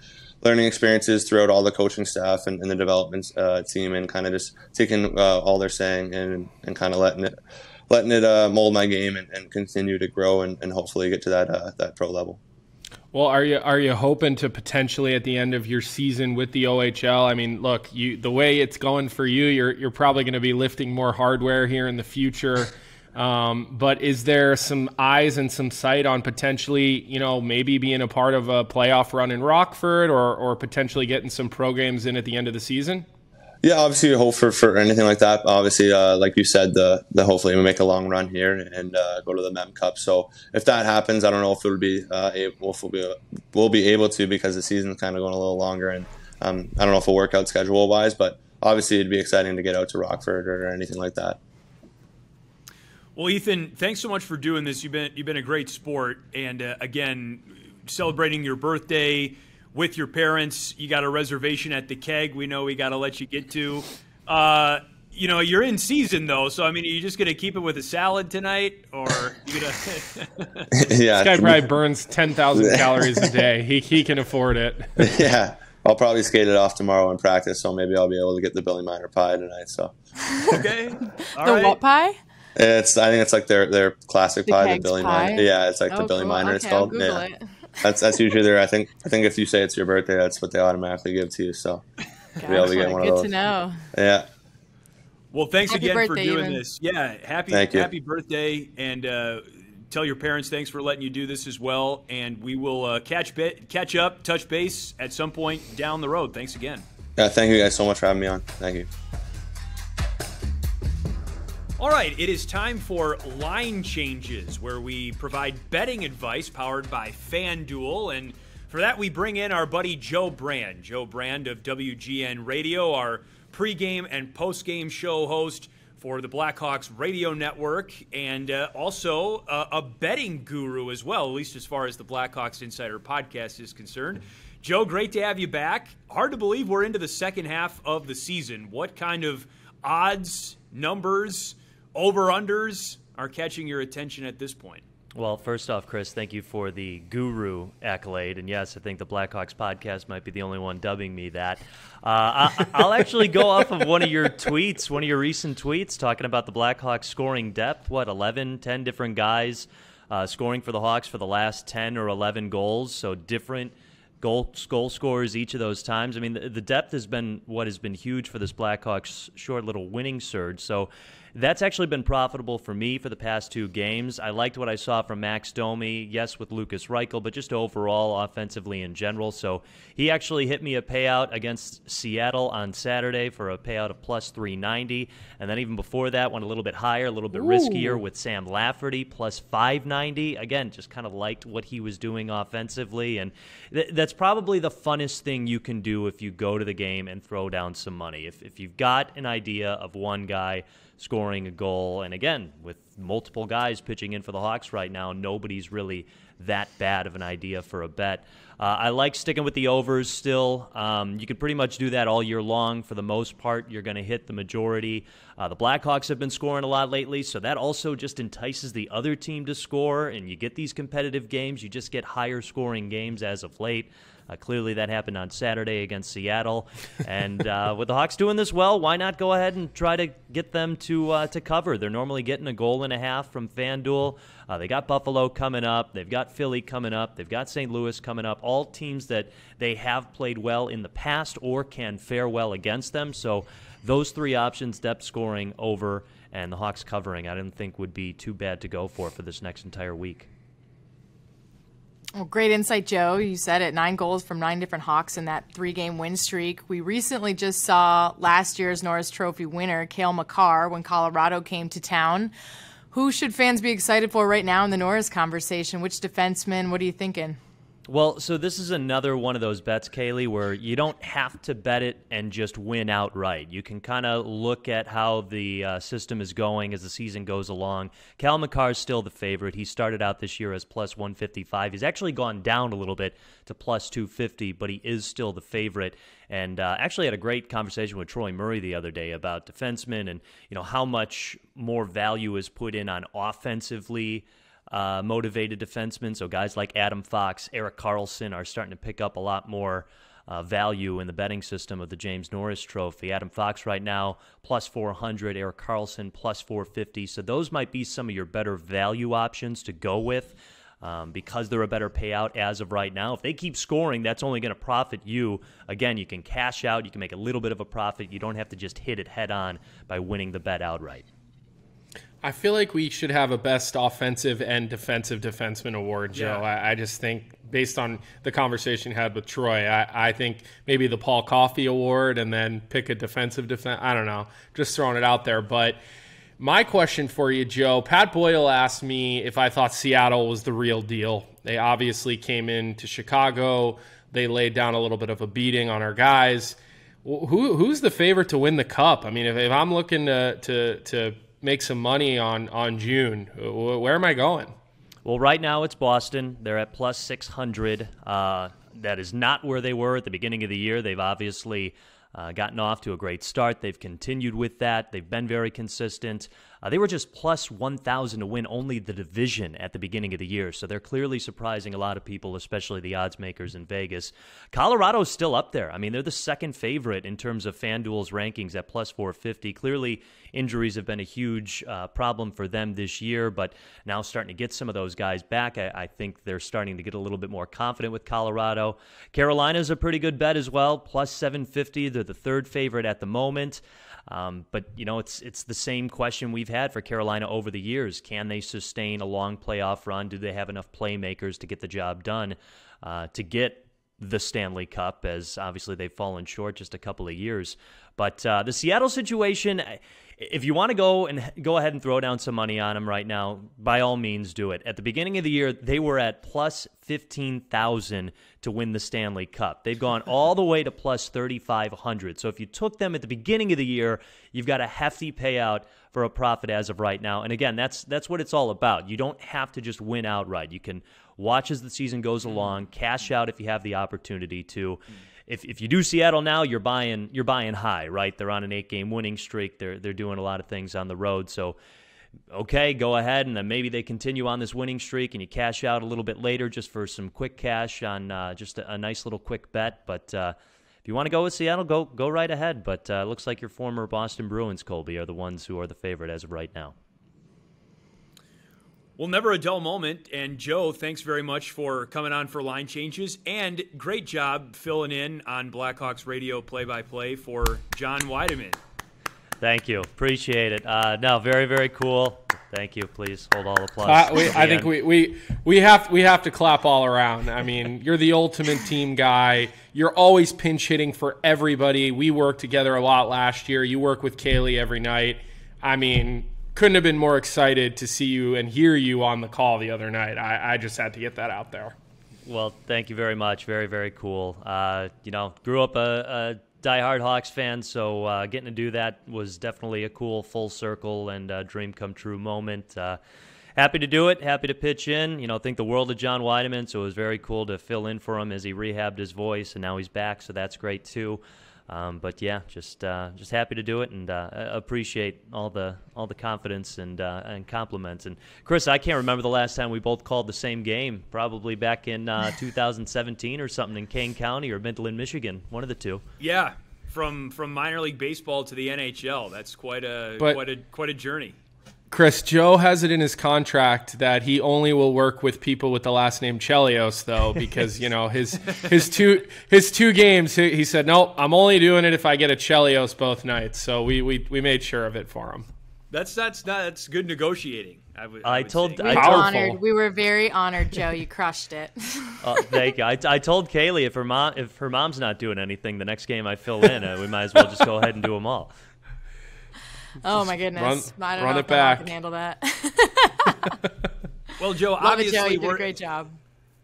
experiences throughout all the coaching staff and the development team, and kind of just taking all they're saying and kind of letting it mold my game and continue to grow and hopefully get to that pro level.
Well, are you hoping to potentially at the end of your season with the OHL? I mean, look, the way it's going for you, you're probably going to be lifting more hardware here in the future. But is there some eyes and some sight on potentially, maybe being a part of a playoff run in Rockford or potentially getting some pro games in at the end of the season?
Yeah, obviously you hope for anything like that. Obviously, like you said, the hopefully we make a long run here and go to the Mem Cup. So if that happens, I don't know if we'll be able to, because the season's kind of going a little longer, and I don't know if it'll work out schedule wise, but obviously it'd be exciting to get out to Rockford or anything like that.
Well, Ethan, thanks so much for doing this. You've been a great sport, and again, celebrating your birthday with your parents. You got a reservation at the Keg. We know we got to let you get to. You're in season though, so I mean, are you just gonna keep it with a salad tonight, or you gonna?
Yeah,
this guy probably burns 10,000 calories a day. He can afford it.
Yeah, I'll probably skate it off tomorrow in practice, so maybe I'll be able to get the Billy Miner pie tonight. So.
Okay. All
the
right.
what pie?
I think it's like their classic pie, the Billy
pie?
Miner. Yeah, it's like the Billy
Cool.
Miner.
Okay,
It's called.
I'll Google
Yeah.
it.
That's usually there. I think if you say it's your birthday, that's what they automatically give to you. So
Gotcha.
be able to get one of those.
Good to know.
Yeah.
Well, thanks
Happy
again for
birthday,
doing
Evan.
this. Yeah, happy birthday, and tell your parents thanks for letting you do this as well. And we will catch up, touch base at some point down the road. Thanks again.
Yeah, thank you guys so much for having me on. Thank you.
All right, it is time for Line Changes, where we provide betting advice powered by FanDuel. And for that, we bring in our buddy Joe Brand. Joe Brand of WGN Radio, our pregame and postgame show host for the Blackhawks radio network, and also a betting guru as well, at least as far as the Blackhawks Insider podcast is concerned. Joe, great to have you back. Hard to believe we're into the second half of the season. What kind of odds, numbers, over-unders are catching your attention at this point?
Well, first off, Chris, thank you for the guru accolade. And yes, I think the Blackhawks podcast might be the only one dubbing me that. I'll actually go off of one of your tweets, one of your recent tweets, talking about the Blackhawks scoring depth. 10 different guys scoring for the Hawks for the last 10 or 11 goals. So different goal scorers each of those times. I mean, the depth has been what has been huge for this Blackhawks short little winning surge. So that's actually been profitable for me for the past 2 games. I liked what I saw from Max Domi, yes, with Lucas Reichel, but just overall offensively in general. So he actually hit me a payout against Seattle on Saturday for a payout of plus 390. And then even before that, went a little bit higher, a little bit riskier with Sam Lafferty, plus 590. Again, just kind of liked what he was doing offensively. And that's probably the funnest thing you can do if you go to the game and throw down some money. If you've got an idea of one guy scoring a goal, and again, with multiple guys pitching in for the Hawks right now, nobody's really that bad of an idea for a bet. I like sticking with the overs still. You can pretty much do that all year long. For the most part, you're going to hit the majority. The Blackhawks have been scoring a lot lately, so that also just entices the other team to score, and you get these competitive games. You just get higher scoring games as of late. Clearly that happened on Saturday against Seattle. And with the Hawks doing this well, why not go ahead and try to get them to cover? They're normally getting a goal and a half from FanDuel. They got Buffalo coming up. They've got Philly coming up. They've got St. Louis coming up. All teams that they have played well in the past or can fare well against them. So those 3 options, depth scoring, over, and the Hawks covering, I didn't think would be too bad to go for this next entire week.
Well, great insight, Joe. You said it, 9 goals from 9 different Hawks in that 3-game win streak. We recently just saw last year's Norris Trophy winner, Cale Makar, when Colorado came to town. Who should fans be excited for right now in the Norris conversation? Which defenseman? What are you thinking?
Well, so this is another one of those bets, Kaylee, where you don't have to bet it and just win outright. You can kind of look at how the system is going as the season goes along. Cale Makar is still the favorite. He started out this year as plus 155. He's actually gone down a little bit to plus 250, but he is still the favorite. And actually had a great conversation with Troy Murray the other day about defensemen and how much more value is put in on offensively motivated defensemen. So guys like Adam Fox, Erik Karlsson are starting to pick up a lot more value in the betting system of the James Norris Trophy. Adam Fox right now plus 400, Erik Karlsson plus 450. So those might be some of your better value options to go with because they're a better payout as of right now. If they keep scoring, that's only going to profit you. Again, you can cash out. You can make a little bit of a profit. You don't have to just hit it head on by winning the bet outright.
I feel like we should have a best offensive and defensive defenseman award, Joe.
Yeah.
I just think, based on the conversation you had with Troy, I think maybe the Paul Coffey award and then pick a defensive defense. I don't know, just throwing it out there. But my question for you, Joe, Pat Boyle asked me if I thought Seattle was the real deal. They obviously came into Chicago. They laid down a little bit of a beating on our guys. Who's the favorite to win the Cup? I mean, if I'm looking to make some money on June, where am I going?
Well, right now it's Boston. They're at plus 600. That is not where they were at the beginning of the year. They've obviously gotten off to a great start. They've continued with that. They've been very consistent. They were just plus 1,000 to win only the division at the beginning of the year, so they're clearly surprising a lot of people, especially the odds makers in Vegas. Colorado's still up there. I mean, they're the second favorite in terms of FanDuel's rankings at plus 450. Clearly, injuries have been a huge problem for them this year, but now starting to get some of those guys back, I think they're starting to get a little bit more confident with Colorado. Carolina's a pretty good bet as well, plus 750. They're the third favorite at the moment. But, it's the same question we've had for Carolina over the years. Can they sustain a long playoff run? Do they have enough playmakers to get the job done to get the Stanley Cup, as obviously they've fallen short just a couple of years. But the Seattle situation, if you want to go ahead and throw down some money on them right now, by all means do it. At the beginning of the year, they were at plus 15,000 to win the Stanley Cup. They've gone all the way to plus 3,500. So if you took them at the beginning of the year, you've got a hefty payout for a profit as of right now. And again, that's what it's all about. You don't have to just win outright. You can watch as the season goes along, cash out if you have the opportunity to. If you do Seattle now, you're buying high, right? They're on an 8-game winning streak. They're doing a lot of things on the road. So, okay, go ahead, and then maybe they continue on this winning streak, and you cash out a little bit later just for some quick cash on just a nice little quick bet. But if you want to go with Seattle, go right ahead. But it looks like your former Boston Bruins, Colby, are the ones who are the favorite as of right now.
Well, never a dull moment. And Joe, thanks very much for coming on for Line Changes. And great job filling in on Blackhawks radio play-by-play for John Weideman.
Thank you. Appreciate it. No, very, very cool. Thank you. Please hold all applause.
I think we have to clap all around. I mean, you're the ultimate team guy. You're always pinch hitting for everybody. We worked together a lot last year. You work with Kaylee every night. I mean, couldn't have been more excited to see you and hear you on the call the other night. I just had to get that out there.
Well, thank you very much. Very, very cool. Grew up a diehard Hawks fan, so getting to do that was definitely a cool full circle and dream come true moment. Happy to do it. Happy to pitch in. Think the world of John Weideman, so it was very cool to fill in for him as he rehabbed his voice, and now he's back, so that's great too. But yeah, just happy to do it, and appreciate all the confidence and compliments. And Chris, I can't remember the last time we both called the same game. Probably back in 2017 or something in Kane County or Midland, Michigan. One of the two.
Yeah, from minor league baseball to the NHL. That's quite a journey.
Chris, Joe has it in his contract that he only will work with people with the last name Chelios, though, because his two games, he said, "No, I'm only doing it if I get a Chelios both nights." So we made sure of it for him.
That's good negotiating.
We were very honored, Joe. You crushed it.
Thank you. I told Kaylee if her mom's not doing anything the next game I fill in, we might as well just go ahead and do them all.
Oh my goodness! I don't know if I can handle that.
Well, Joe,
love
obviously
it, Joe. You did a great job.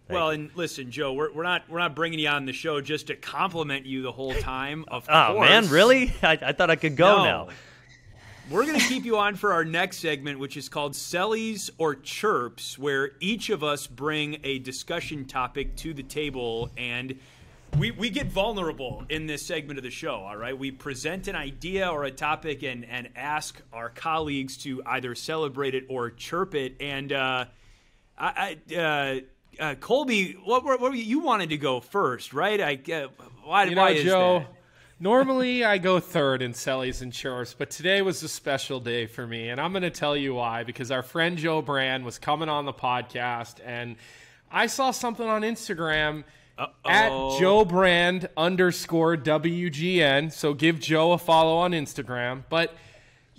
Well, and listen, Joe, we're not bringing you on the show just to compliment you the whole time. Of course.
Oh man, really? I thought I could go now.
We're going to keep you on for our next segment, which is called Sellies or Chirps, where each of us bring a discussion topic to the table, and we get vulnerable in this segment of the show, all right? We present an idea or a topic and ask our colleagues to either celebrate it or chirp it. And Colby, what you wanted to go first, right? Why is
Joe,
that?
Normally I go third in Sellies and Chirps, but today was a special day for me, and I'm going to tell you why. Because our friend Joe Brand was coming on the podcast, and I saw something on Instagram at Joe Brand _WGN. So give Joe a follow on Instagram. But,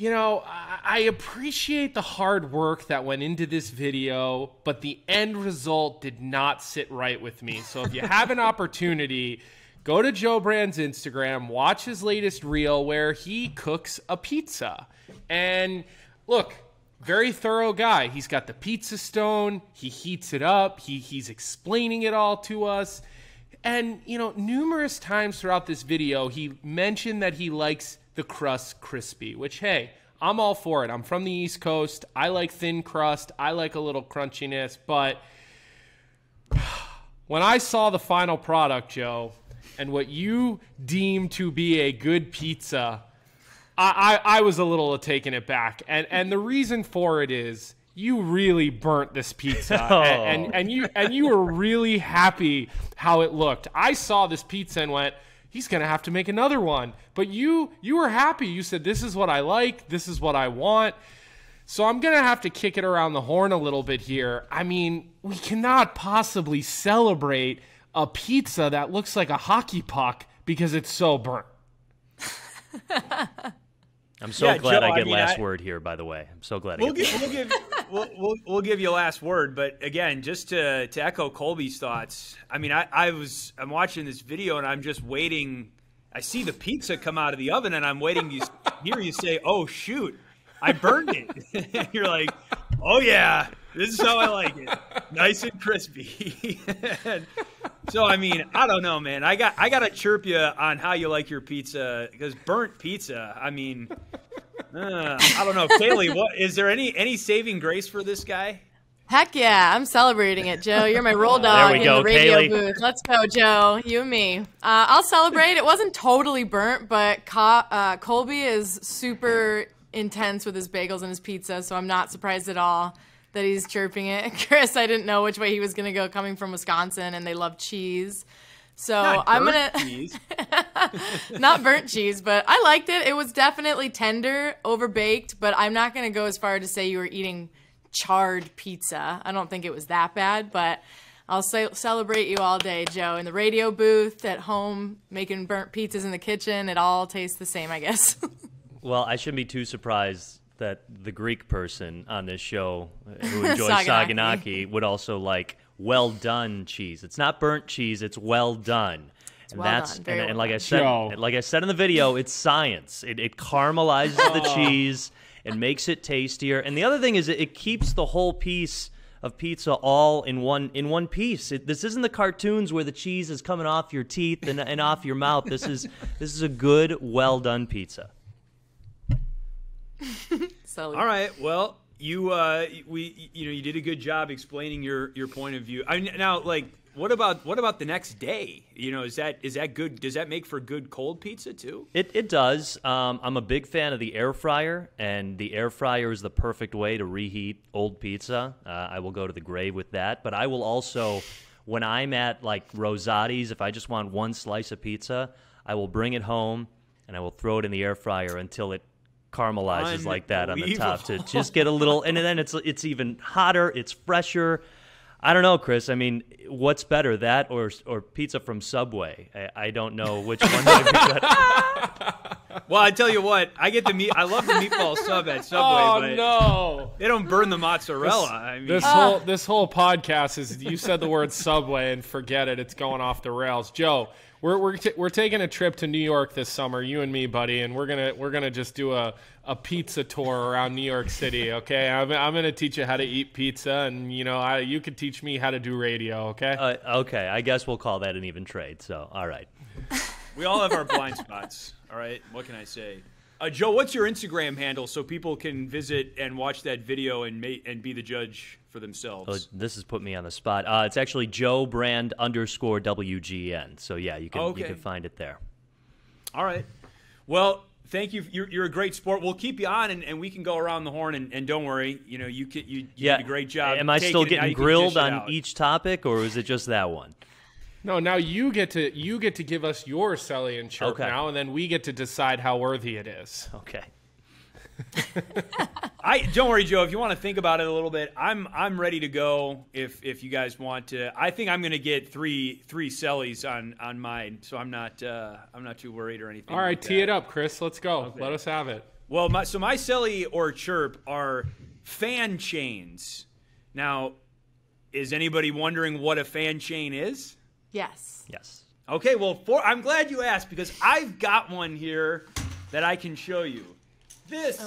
I appreciate the hard work that went into this video, but the end result did not sit right with me. So if you have an opportunity, go to Joe Brand's Instagram, watch his latest reel where he cooks a pizza. And look, very thorough guy. He's got the pizza stone. He heats it up. He's explaining it all to us. And, numerous times throughout this video, he mentioned that he likes the crust crispy, which, hey, I'm all for it. I'm from the East Coast. I like thin crust. I like a little crunchiness. But when I saw the final product, Joe, and what you deem to be a good pizza, I was a little taken aback. And the reason for it is you really burnt this pizza, and you were really happy how it looked. I saw this pizza and went, he's going to have to make another one. But you were happy. You said, this is what I like. This is what I want. So I'm going to have to kick it around the horn a little bit here. I mean, we cannot possibly celebrate a pizza that looks like a hockey puck because it's so burnt.
I'm so glad Joe, I get last word here, by the way. I'm so glad
we'll give you last word. But again, just to echo Colby's thoughts, I mean, I'm watching this video and I'm just waiting. I see the pizza come out of the oven and I'm waiting to hear you say, "Oh shoot, I burned it." And you're like, "Oh yeah, this is how I like it, nice and crispy." So I mean, I don't know, man. I got to chirp you on how you like your pizza, because burnt pizza. I mean, I don't know, Kaylee. What is there any saving grace for this guy?
Heck yeah, I'm celebrating it, Joe. You're my roll dog in the radio
Kaylee.
booth. Let's go, Joe. You and me. I'll celebrate. It wasn't totally burnt, but Colby is super intense with his bagels and his pizza, so I'm not surprised at all that he's chirping it. Chris, I didn't know which way he was going to go, coming from Wisconsin, and they love cheese. So I'm going to... Not burnt cheese, but I liked it. It was definitely tender, overbaked, but I'm not going to go as far to say you were eating charred pizza. I don't think it was that bad, but I'll celebrate you all day, Joe. In the radio booth, at home, making burnt pizzas in the kitchen, it all tastes the same, I guess.
Well, I shouldn't be too surprised that the Greek person on this show who enjoys
Saganaki.
Saganaki would also like well done cheese. It's not burnt cheese, it's well done. And
well
that's
done. Very
and
well
like
done.
I said,
Joe.
like I said in the video, it's science. It caramelizes the cheese and makes it tastier. And the other thing is it keeps the whole piece of pizza all in one piece. This isn't the cartoons where the cheese is coming off your teeth and off your mouth. This is a good, well done pizza.
So,
All right. Well, you did a good job explaining your point of view. Now, like, what about the next day? Is that good? Does that make for good cold pizza too?
It does. I'm a big fan of the air fryer, and the air fryer is the perfect way to reheat old pizza. I will go to the grave with that. But I will also, when I'm at like Rosati's, if I just want one slice of pizza, I will bring it home and I will throw it in the air fryer until it caramelizes like that on the top to just get a little, and then it's even hotter, it's fresher. I don't know, Chris. I mean, what's better, that or pizza from Subway? I don't know which one would be better.
Well, I tell you what, I love the meatball sub at Subway,
Oh
but
no!
they don't burn the mozzarella. I mean,
This whole podcast is, you said the word Subway and forget it. It's going off the rails. Joe, we're taking a trip to New York this summer, you and me, buddy, and we're gonna just do a pizza tour around New York City. Okay, I'm gonna teach you how to eat pizza, and you could teach me how to do radio. Okay.
Okay, I guess we'll call that an even trade. So, all right.
we all have our blind spots. All right, what can I say? Joe, what's your Instagram handle so people can visit and watch that video and be the judge for themselves?
Oh, this has put me on the spot. It's actually JoeBrand_WGN. So yeah, you can find it there.
All right. Well, thank you. You're a great sport. We'll keep you on, and we can go around the horn. And don't worry, you did a great job.
Am I still getting grilled on each topic, or is it just that one?
No, now you get to give us your Selly and Chirp now, and then we get to decide how worthy it is.
Okay.
Don't worry, Joe. If you want to think about it a little bit, I'm ready to go. If you guys want to, I think I'm going to get three Sellys on mine, so I'm not too worried or anything.
All right,
like
tee
that.
it up, Chris. Let's go.
Okay.
Let us have it.
Well, my Selly or Chirp are fan chains. Now, is anybody wondering what a fan chain is?
yes.
Yes.
Okay, well, I'm glad you asked because I've got one here that I can show you. This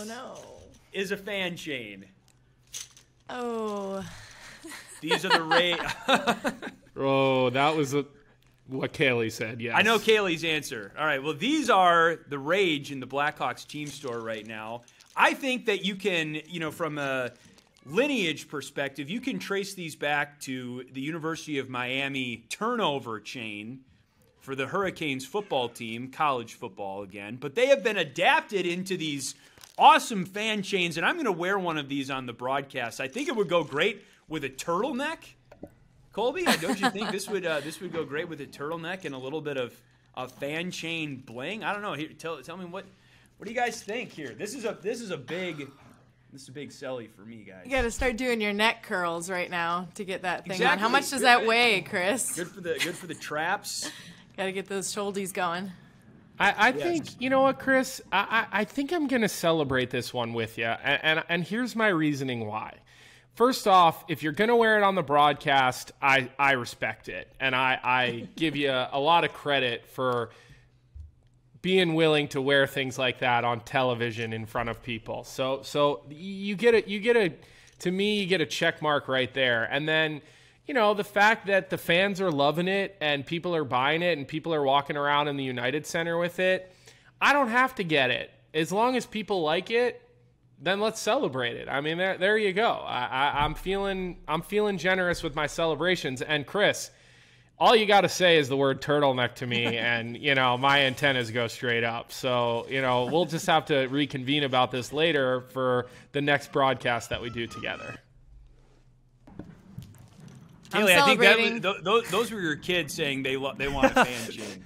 is a fan chain.
Oh.
These are the
Oh, that was what Kaylee said, yes.
I know Kaylee's answer. All right, well, these are the rage in the Blackhawks team store right now. I think that you can, from a lineage perspective, you can trace these back to the University of Miami turnover chain for the Hurricanes football team, college football again. But they have been adapted into these awesome fan chains, and I'm going to wear one of these on the broadcast. I think it would go great with a turtleneck. Colby, don't you think this would go great with a turtleneck and a little bit of a fan chain bling? I don't know. Here, tell me what do you guys think here? This is a big selly for me, guys.
You got to start doing your neck curls right now to get that thing on.
Exactly.
How much does that weigh, Chris?
Good for the traps.
Got to get those shoulders going.
I think, you know what, Chris? I think I'm going to celebrate this one with you, and here's my reasoning why. First off, if you're going to wear it on the broadcast, I respect it, and I give you a lot of credit for being willing to wear things like that on television in front of people. So you get a check mark right there. And then, the fact that the fans are loving it and people are buying it and people are walking around in the United Center with it, I don't have to get it. As long as people like it, then let's celebrate it. I mean, there you go. I'm feeling generous with my celebrations. And Chris, all you got to say is the word turtleneck to me, and, my antennas go straight up. So, we'll just have to reconvene about this later for the next broadcast that we do together.
Haley, I think those were your kids saying they want a fan chain.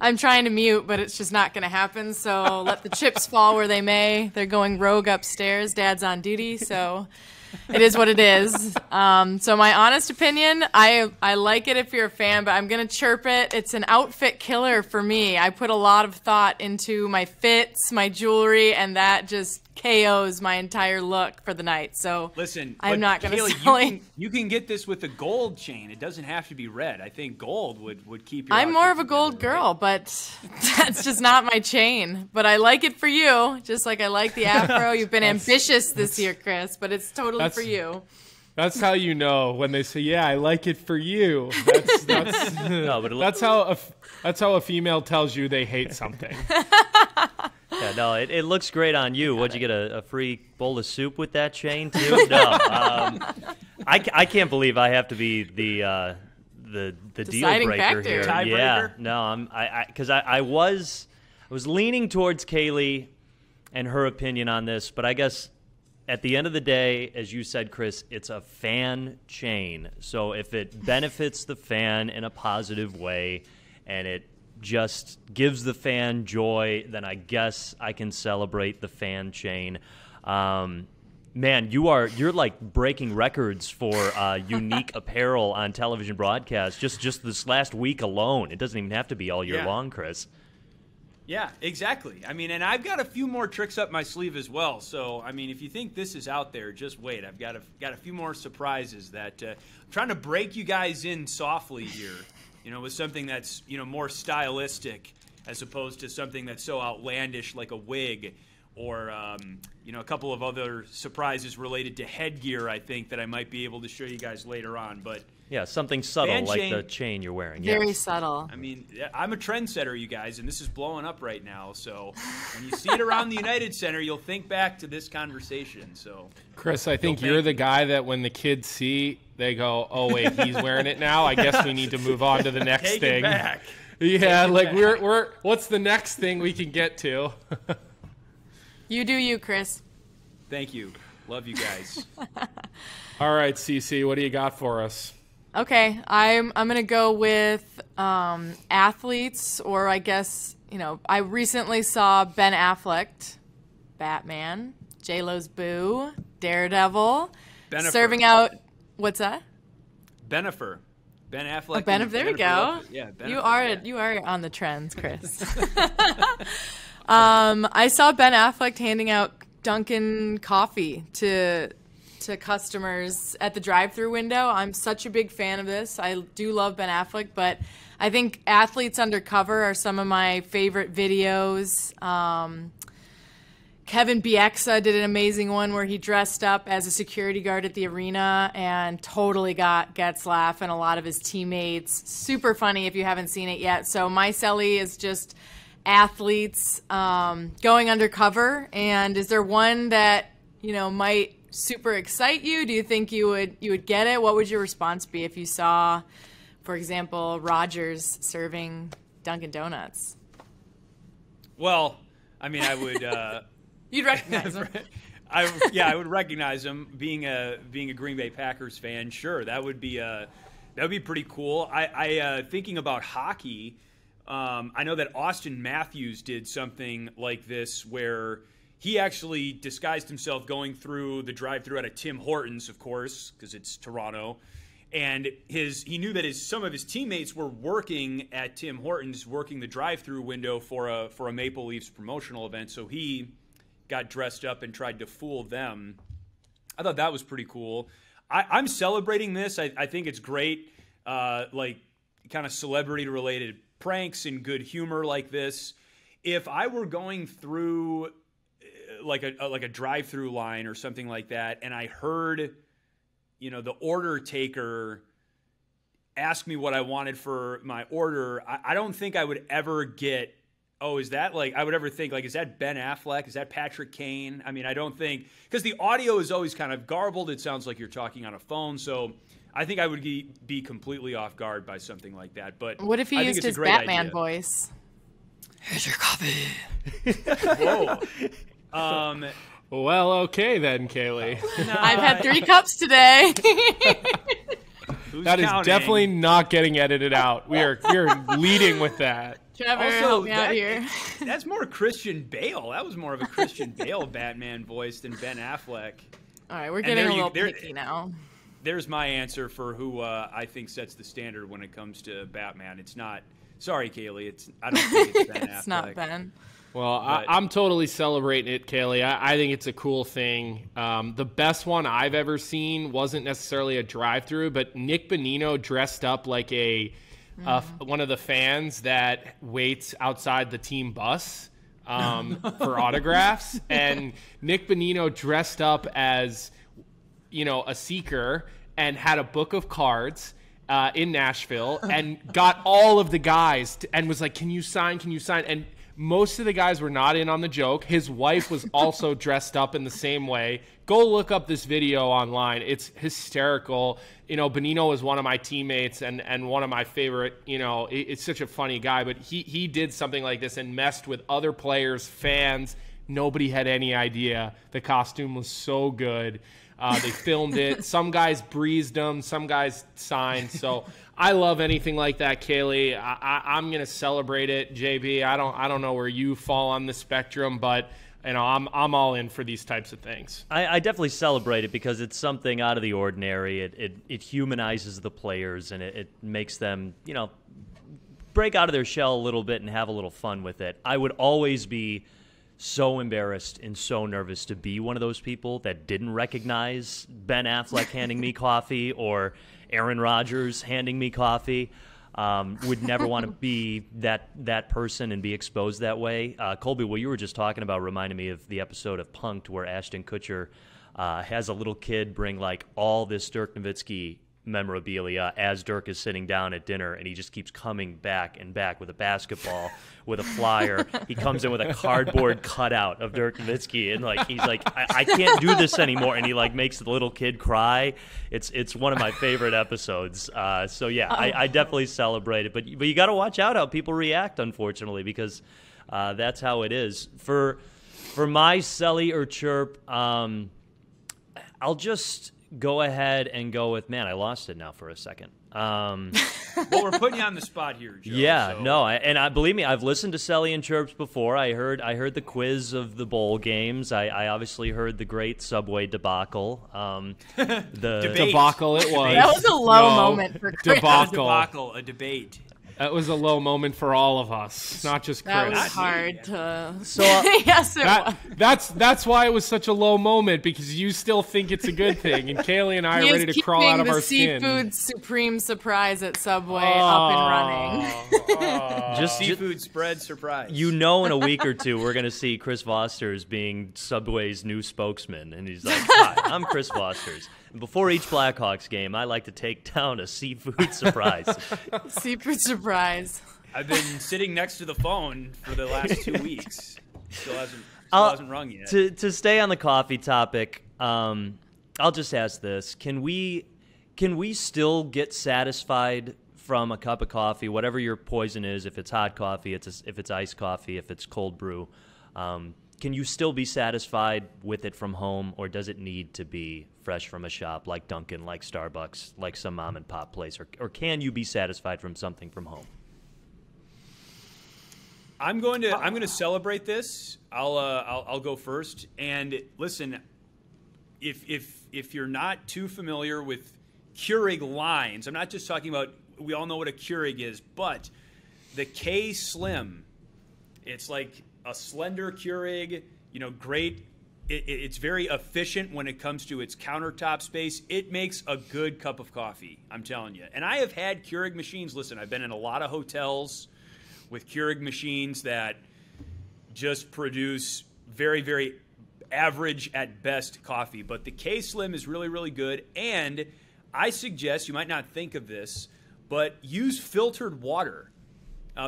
I'm trying to mute, but it's just not going to happen. So let the chips fall where they may. They're going rogue upstairs. Dad's on duty, so It is what it is. So my honest opinion, I like it if you're a fan, but I'm going to chirp it. It's an outfit killer for me. I put a lot of thought into my fits, my jewelry, and that just KOs my entire look for the night. So
listen,
I'm not going to sell it.
You can get this with a gold chain. It doesn't have to be red. I think gold would keep your
I'm more of
outfit
a gold
together,
girl,
right?
but that's just not my chain. But I like it for you, just like I like the afro. You've been ambitious this year, Chris, but it's totally for you.
That's how you know when they say, "Yeah, I like it for you." That's how a female tells you they hate something.
Yeah, no, it looks great on you. What'd you get, a free bowl of soup with that chain too? No, I can't believe I have to be the deal
Deciding
breaker
factor.
here.
Tiebreaker?
Yeah, no, because I was leaning towards Kaylee and her opinion on this, but I guess at the end of the day, as you said, Chris, it's a fan chain. So if it benefits the fan in a positive way and it just gives the fan joy, then I guess I can celebrate the fan chain. Man, you're like breaking records for unique apparel on television broadcasts just this last week alone. It doesn't even have to be all year long, Chris.
Yeah, exactly. I mean, and I've got a few more tricks up my sleeve as well. So, I mean, if you think this is out there, just wait. I've got a few more surprises that I'm trying to break you guys in softly here, with something that's, more stylistic as opposed to something that's so outlandish like a wig or, a couple of other surprises related to headgear, I think, that I might be able to show you guys later on. But
yeah, something subtle like the chain you're wearing.
Very subtle.
I mean, I'm a trendsetter, you guys, and this is blowing up right now. So when you see it around the United Center, you'll think back to this conversation. So,
Chris, I think you're the guy that when the kids see, they go, "Oh wait, he's wearing it now. I guess we need to move on to the next
Take
thing."
It back.
Yeah,
Take it
like
back.
we're what's the next thing we can get to?
You do you, Chris.
Thank you. Love you guys.
All right, CC, what do you got for us?
Okay, I'm gonna go with athletes, or I guess I recently saw Ben Affleck, Batman, J-Lo's Boo, Daredevil,
Benifer.
serving out. What's that?
Benifer. Ben Affleck.
There we go.
Yeah,
You are on the trends, Chris. I saw Ben Affleck handing out Dunkin' coffee to customers at the drive-through window. I'm such a big fan of this. I do love Ben Affleck, but I think Athletes Undercover are some of my favorite videos. Kevin Bieksa did an amazing one where he dressed up as a security guard at the arena and totally got Getzlaff and a lot of his teammates. Super funny if you haven't seen it yet. So my Selly is just athletes going undercover. And is there one that might super excite you? Do you think you would get it? What would your response be if you saw, for example, Rogers serving Dunkin' Donuts?
Well, I mean, I would.
You'd recognize him.
I would recognize him. Being a Green Bay Packers fan, sure, that would be pretty cool. I thinking about hockey. I know that Austin Matthews did something like this where he actually disguised himself going through the drive-thru at a Tim Hortons, of course, because it's Toronto. And he knew that some of his teammates were working at Tim Hortons, working the drive-thru window for a Maple Leafs promotional event. So he got dressed up and tried to fool them. I thought that was pretty cool. I'm celebrating this. I think it's great, like kind of celebrity-related pranks and good humor like this. If I were going through like a drive-through line or something like that, and I heard, the order taker ask me what I wanted for my order, I don't think I would ever get, is that I would ever think is that Ben Affleck? Is that Patrick Kane? I mean, I don't think, because the audio is always kind of garbled. It sounds like you're talking on a phone. So I think I would be completely off guard by something like that. But
what if he used his Batman voice? Here's your coffee.
Whoa.
Well, okay then, Kaylee.
I've had 3 cups today.
That is definitely not getting edited out. We're leading with that.
Trevor,
also,
help me out here.
That's more Christian Bale. That was more of a Christian Bale Batman voice than Ben Affleck.
All right, we're getting a little picky now.
There's my answer for who I think sets the standard when it comes to Batman. It's not. Sorry, Kaylee. I don't think it's Ben Affleck.
It's not Ben.
Well, I'm totally celebrating it, Kaylee. I think it's a cool thing. The best one I've ever seen wasn't necessarily a drive-through, but Nick Bonino dressed up like one of the fans that waits outside the team bus for autographs. And Nick Bonino dressed up as, a seeker and had a book of cards in Nashville and got all of the guys and was like, can you sign? And most of the guys were not in on the joke. His wife was also dressed up in the same way. Go look up this video online. It's hysterical. Bonino is one of my teammates and one of my favorite, it's such a funny guy, but he did something like this and messed with other players, fans. Nobody had any idea. The costume was so good. They filmed it. Some guys breezed them. Some guys signed. So I love anything like that, Kaylee. I'm going to celebrate it, JB. I don't know where you fall on the spectrum, but I'm all in for these types of things.
I definitely celebrate it because it's something out of the ordinary. It humanizes the players and it makes them, break out of their shell a little bit and have a little fun with it. I would always be so embarrassed and so nervous to be one of those people that didn't recognize Ben Affleck handing me coffee or Aaron Rodgers handing me coffee. Would never want to be that person and be exposed that way. Colby, what you were just talking about reminded me of the episode of Punk'd where Ashton Kutcher has a little kid bring like all this Dirk Nowitzki memorabilia as Dirk is sitting down at dinner, and he just keeps coming back and back with a basketball, with a flyer. He comes in with a cardboard cutout of Dirk Nowitzki, and he's like, I can't do this anymore, and he makes the little kid cry. It's one of my favorite episodes. So yeah, I definitely celebrate it, but you got to watch out how people react, unfortunately, because that's how it is. For my Selly or Chirp, I'll just go ahead and go with, man, I lost it now for a second.
Well, we're putting you on the spot here, Joe.
Yeah,
so.
No, believe me, I've listened to Selly and Chirps before. I heard the quiz of the bowl games. I obviously heard the great Subway debacle. The
debacle it was.
That was a low moment for Chris.
A debate.
That was a low moment for all of us, not just Chris.
That was hard to.
So
yes, it was.
That's why it was such a low moment, because you still think it's a good thing, and Kaylee and I are ready to crawl out of our skin.
Seafood Supreme surprise at Subway up and running.
Just seafood spread surprise.
In a week or two, we're going to see Chris Foster's being Subway's new spokesman, and he's like, "Hi, I'm Chris Foster's. And before each Blackhawks game, I like to take down a seafood surprise."
Seafood surprise.
I've been sitting next to the phone for the last 2 weeks. Still hasn't rung yet.
To stay on the coffee topic, I'll just ask this: Can we still get satisfied from a cup of coffee, whatever your poison is? If it's hot coffee, if it's iced coffee, if it's cold brew, can you still be satisfied with it from home, or does it need to be fresh from a shop like Dunkin', like Starbucks, like some mom and pop place, or can you be satisfied from something from home?
I'm going to celebrate this. I'll go first. And listen, if you're not too familiar with Keurig lines, I'm not just talking about, we all know what a Keurig is, but the K Slim, it's like a slender Keurig, great. It's very efficient when it comes to its countertop space. It makes a good cup of coffee, I'm telling you. And I have had Keurig machines. Listen, I've been in a lot of hotels with Keurig machines that just produce very, very average at best coffee. But the K-Slim is really, really good. And I suggest, you might not think of this, but use filtered water.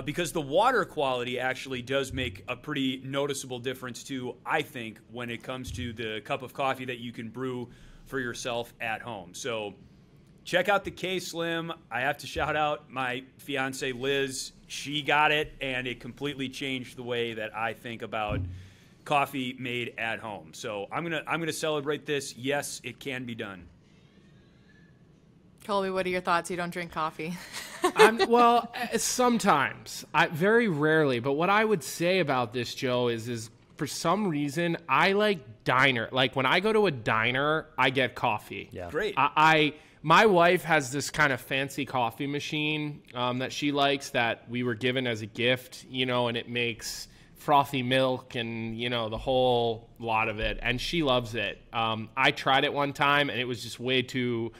Because the water quality actually does make a pretty noticeable difference too, I think, when it comes to the cup of coffee that you can brew for yourself at home. So check out the K-Slim. I have to shout out my fiance Liz. She got it, and it completely changed the way that I think about coffee made at home. So I'm gonna celebrate this. Yes, it can be done.
Colby, what are your thoughts? You don't drink coffee.
Well, sometimes. Very rarely. But what I would say about this, Joe, is for some reason, I like diner. Like when I go to a diner, I get coffee.
Yeah.
Great.
My wife has this kind of fancy coffee machine that she likes that we were given as a gift, and it makes frothy milk and, the whole lot of it. And she loves it. I tried it one time and it was just way too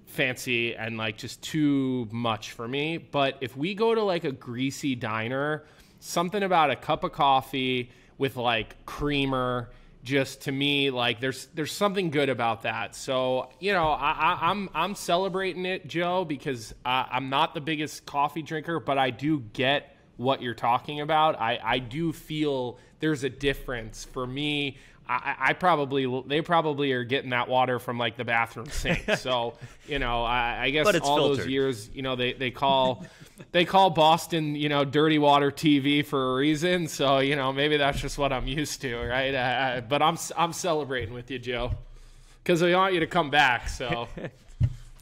fancy and like just too much for me. But if we go to like a greasy diner, something about a cup of coffee with like creamer, just to me, like there's something good about that. So I'm celebrating it, Joe, because I'm not the biggest coffee drinker, but I do get what you're talking about. I do feel there's a difference for me. They probably are getting that water from like the bathroom sink. So, I guess all
filtered.
those years, they call Boston, dirty water TV for a reason. So, maybe that's just what I'm used to. Right. But I'm celebrating with you, Joe, because I want you to come back. So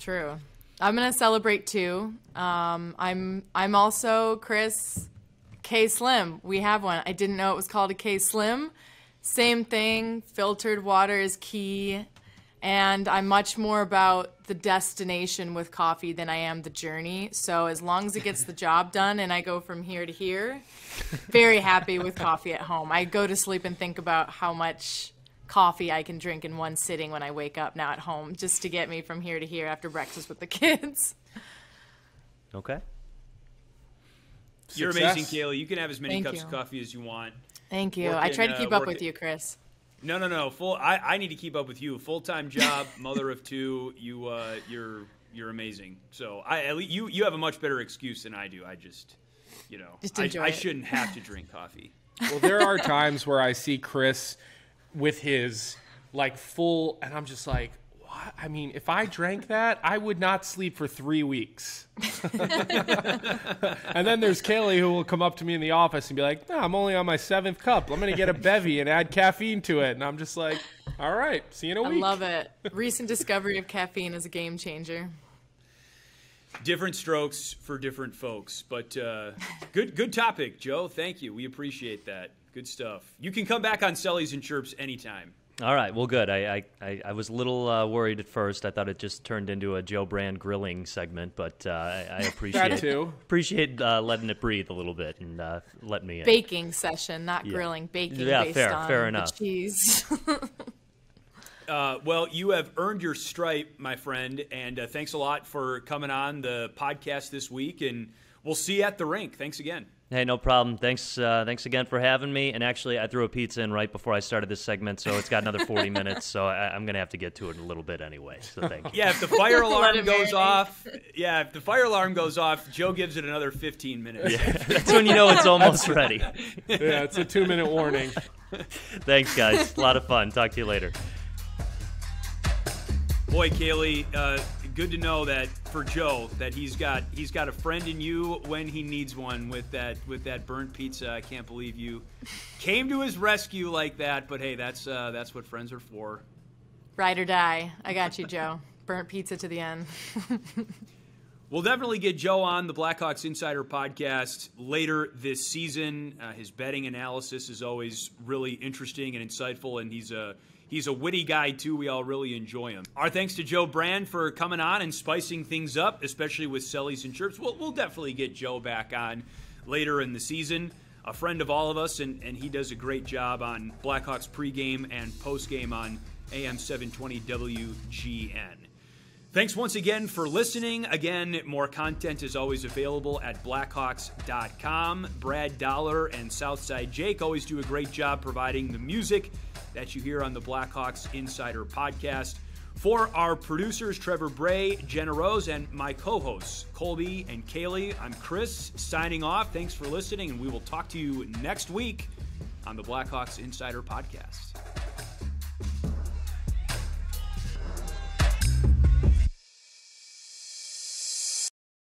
True. I'm going to celebrate too. I'm also, Chris, K-Slim. We have one. I didn't know it was called a K-Slim. Same thing. Filtered water is key. And I'm much more about the destination with coffee than I am the journey. So as long as it gets the job done and I go from here to here, very happy with coffee at home. I go to sleep and think about how much coffee I can drink in one sitting when I wake up now at home, just to get me from here to here after breakfast with the kids.
Okay.
You're
Success.
amazing, Kaylee. You can have as many
Thank
cups
you.
of coffee as you want.
Thank you. I try to keep up with you, Chris.
No. I need to keep up with you. Full-time job, mother of two. You're amazing. So you have a much better excuse than I do. I just
enjoy
I
it.
shouldn't have to drink coffee.
Well, there are times where I see Chris with his like full, and I'm just like, what? I mean, if I drank that, I would not sleep for 3 weeks. And then there's Kaylee, who will come up to me in the office and be like, no, I'm only on my 7th cup. I'm going to get a bevy and add caffeine to it. And I'm just like, all right, see you in a week.
I love it. Recent discovery of caffeine is a game changer.
Different strokes for different folks, but good topic, Joe. Thank you. We appreciate that. Good stuff. You can come back on Sully's and Chirps anytime.
All right. Well, good. I was a little worried at first. I thought it just turned into a Joe Brand grilling segment, but I appreciate
That too.
appreciate letting it breathe a little bit and letting me in.
Baking session, not grilling. Baking based on
fair
the
enough.
cheese.
Well, you have earned your stripe, my friend, and thanks a lot for coming on the podcast this week, and we'll see you at the rink. Thanks again.
Hey, no problem. Thanks again for having me. And actually, I threw a pizza in right before I started this segment, so it's got another 40 minutes. So I'm going to have to get to it in a little bit anyway. So thank you.
Yeah, if the fire alarm goes off, Joe gives it another 15 minutes.
Yeah, that's when you know it's almost ready.
Yeah, it's a 2-minute warning.
Thanks, guys. A lot of fun. Talk to you later.
Boy, Kaylee, good to know that for Joe that he's got a friend in you when he needs one with that burnt pizza. I can't believe you came to his rescue like that, but hey, that's what friends are for.
Ride or die. I got you, Joe. Burnt pizza to the end.
We'll definitely get Joe on the Blackhawks Insider podcast later this season. His betting analysis is always really interesting and insightful, and he's a witty guy, too. We all really enjoy him. Our thanks to Joe Brand for coming on and spicing things up, especially with Sully's and Chirps. We'll definitely get Joe back on later in the season. A friend of all of us, and he does a great job on Blackhawks pregame and postgame on AM 720 WGN. Thanks once again for listening. Again, more content is always available at Blackhawks.com. Brad Dollar and Southside Jake always do a great job providing the music that you hear on the Blackhawks Insider podcast. For our producers, Trevor Bray, Jenna Rose, and my co-hosts, Colby and Kaylee, I'm Chris, signing off. Thanks for listening, and we will talk to you next week on the Blackhawks Insider podcast.